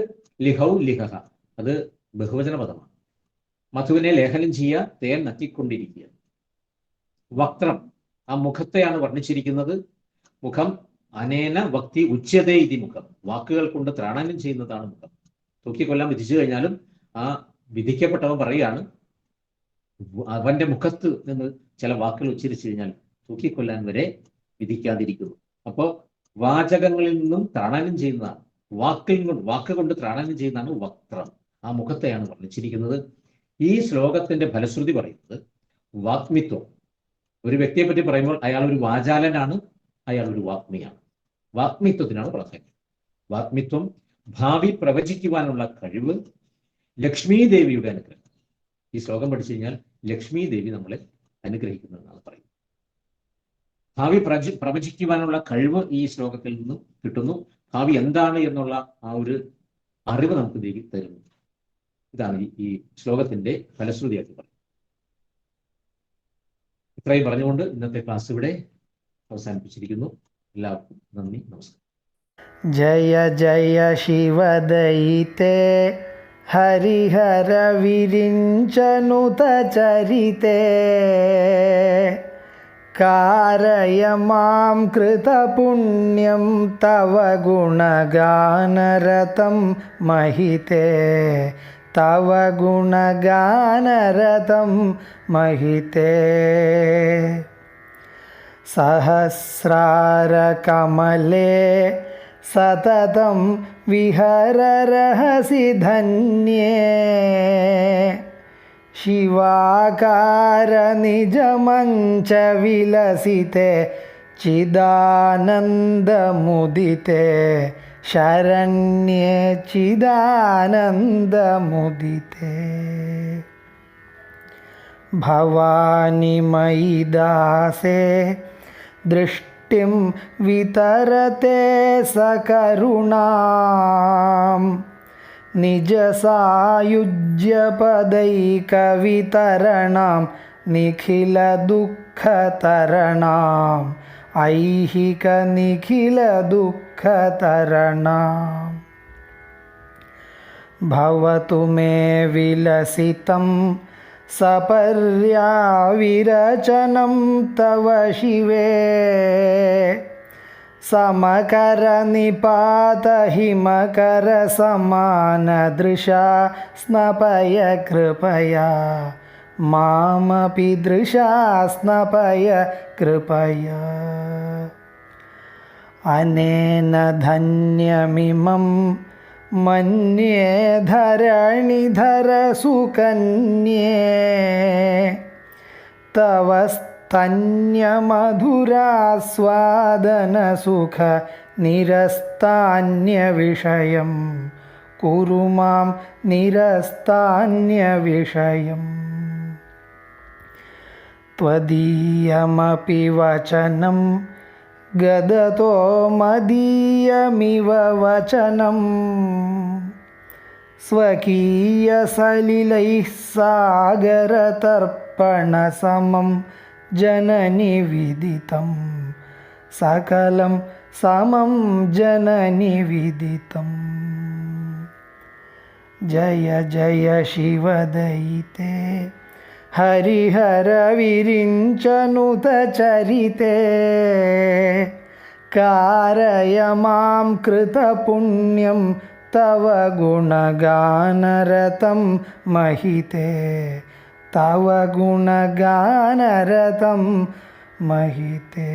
ലിഹൗ ലിഹഹ, അത് ബഹുവചന പദമാണ്. മധുവിനെ ലേഖനം ചെയ്യുക, തേൻ നക്കിക്കൊണ്ടിരിക്കുക. വക്രം, ആ മുഖത്തെയാണ് വർണ്ണിച്ചിരിക്കുന്നത്. മുഖം അനേന വക്തി ഉച്യതേ ഇതി മുഖം, വാക്കുകൾ കൊണ്ട് ത്രാണനം ചെയ്യുന്നതാണ് മുഖം. തൂക്കിക്കൊല്ലാൻ വിധിച്ചു കഴിഞ്ഞാലും ആ വിധിക്കപ്പെട്ടവൻ പറയുകയാണ്, അവന്റെ മുഖത്ത് നിന്ന് ചില വാക്കുകൾ ഉച്ചരിച്ചു കഴിഞ്ഞാൽ തൂക്കിക്കൊല്ലാൻ വരെ വിധിക്കാതിരിക്കുന്നു. അപ്പോൾ വാചകങ്ങളിൽ നിന്നും ത്രാണനം ചെയ്യുന്നതാണ്. വാക്കുകൊണ്ട് ത്രാടനം ചെയ്യുന്നതാണ് വക്രം. ആ മുഖത്തെയാണ് വർണ്ണിച്ചിരിക്കുന്നത്. ഈ ശ്ലോകത്തിന്റെ ഫലശ്രുതി പറയുന്നത് വാഗ്മിത്വം. ഒരു വ്യക്തിയെ പറ്റി പറയുമ്പോൾ അയാൾ ഒരു വാചാലനാണ്, അയാൾ ഒരു വാഗ്മിയാണ്. വാഗ്മിത്വത്തിനാണ് പ്രാധാന്യം. വാഗ്മിത്വം, ഭാവി പ്രവചിക്കുവാനുള്ള കഴിവ്, ലക്ഷ്മി ദേവിയുടെ അനുഗ്രഹം. ഈ ശ്ലോകം പഠിച്ചു കഴിഞ്ഞാൽ ലക്ഷ്മി ദേവി നമ്മളെ അനുഗ്രഹിക്കുന്നതെന്നാണ് പറയുന്നത്. ഭാവി പ്രവചിക്കുവാനുള്ള കഴിവ് ഈ ശ്ലോകത്തിൽ നിന്ന് കിട്ടുന്നു. ഭാവി എന്താണ് എന്നുള്ള ആ ഒരു അറിവ് നമുക്ക് ദേവി തരുന്നു. ഇതാണ് ഈ ശ്ലോകത്തിന്റെ ഫലശ്രുതിയാക്കി പറയുന്നത്. ഇത്രയും പറഞ്ഞുകൊണ്ട് ഇന്നത്തെ ക്ലാസ് ഇവിടെ അവസാനിപ്പിച്ചിരിക്കുന്നു. എല്ലാവർക്കും നന്ദി, നമസ്കാരം.
ജയ ജയ ശിവദയിതേ ഹരിഹര വിരിഞ്ചനുത ചരിതേ കാരയ മാം കൃതപുണ്യം തവ ഗുണഗാനരതം മഹിതേ തവ ഗുണഗാനരതം മഹിതേ സഹസ്രാരകമലേ സതതം വിഹരരഹസി ധന്യേ ശിവാകാര നിജമഞ്ച വിലസിതേ ചിദാനന്ദമുദിതേ ശരണ്യേ ചിദാനന്ദമുദിതേ ഭവാനി മയി ദാസേ ദൃഷ്ടിം വിതരത്തെ സകരുണാം നിജസായുജ്യപദൈകവിതരണാം നിഖിലദുഃഖതരണാം ഐഹിക നിഖിലദുഃഖതരണാം ഭവതു മേ വിലസിതം സപര്യാവിരചനം തവ ശിവേ സമകര നിപാത ഹിമകര സമാനദൃശാ സ്നപയ കൃപയാ മാമപി ദൃശാ സ്നപയ കൃപയാ അനേന ധന്യമിമം മന്യേ ധരണിധര സുകന്യേ തവ സ്തന്യമധുരാസ്വാദന സുഖ നിരസ്താന്യവിഷയം കുരു മാം നിരസ്താന്യവിഷയം ത്വദീയമപി വചനം ഗദതോ മദീയമിവ വചനം സ്വകീയസലിലൈഃ സാഗരതർപ്പണസമം ജനനി വിദിതം സകലം സമം ജനനി വിദിതം ജയ ജയ ശിവദയിതേ ഹരിഹര വിരിഞ്ചനുത ചരിതേ കാരയ മാം കൃതപുണ്യം തവ ഗുണഗാനരതം മഹിതേ തവ ഗുണഗാനരതം മഹിതേ.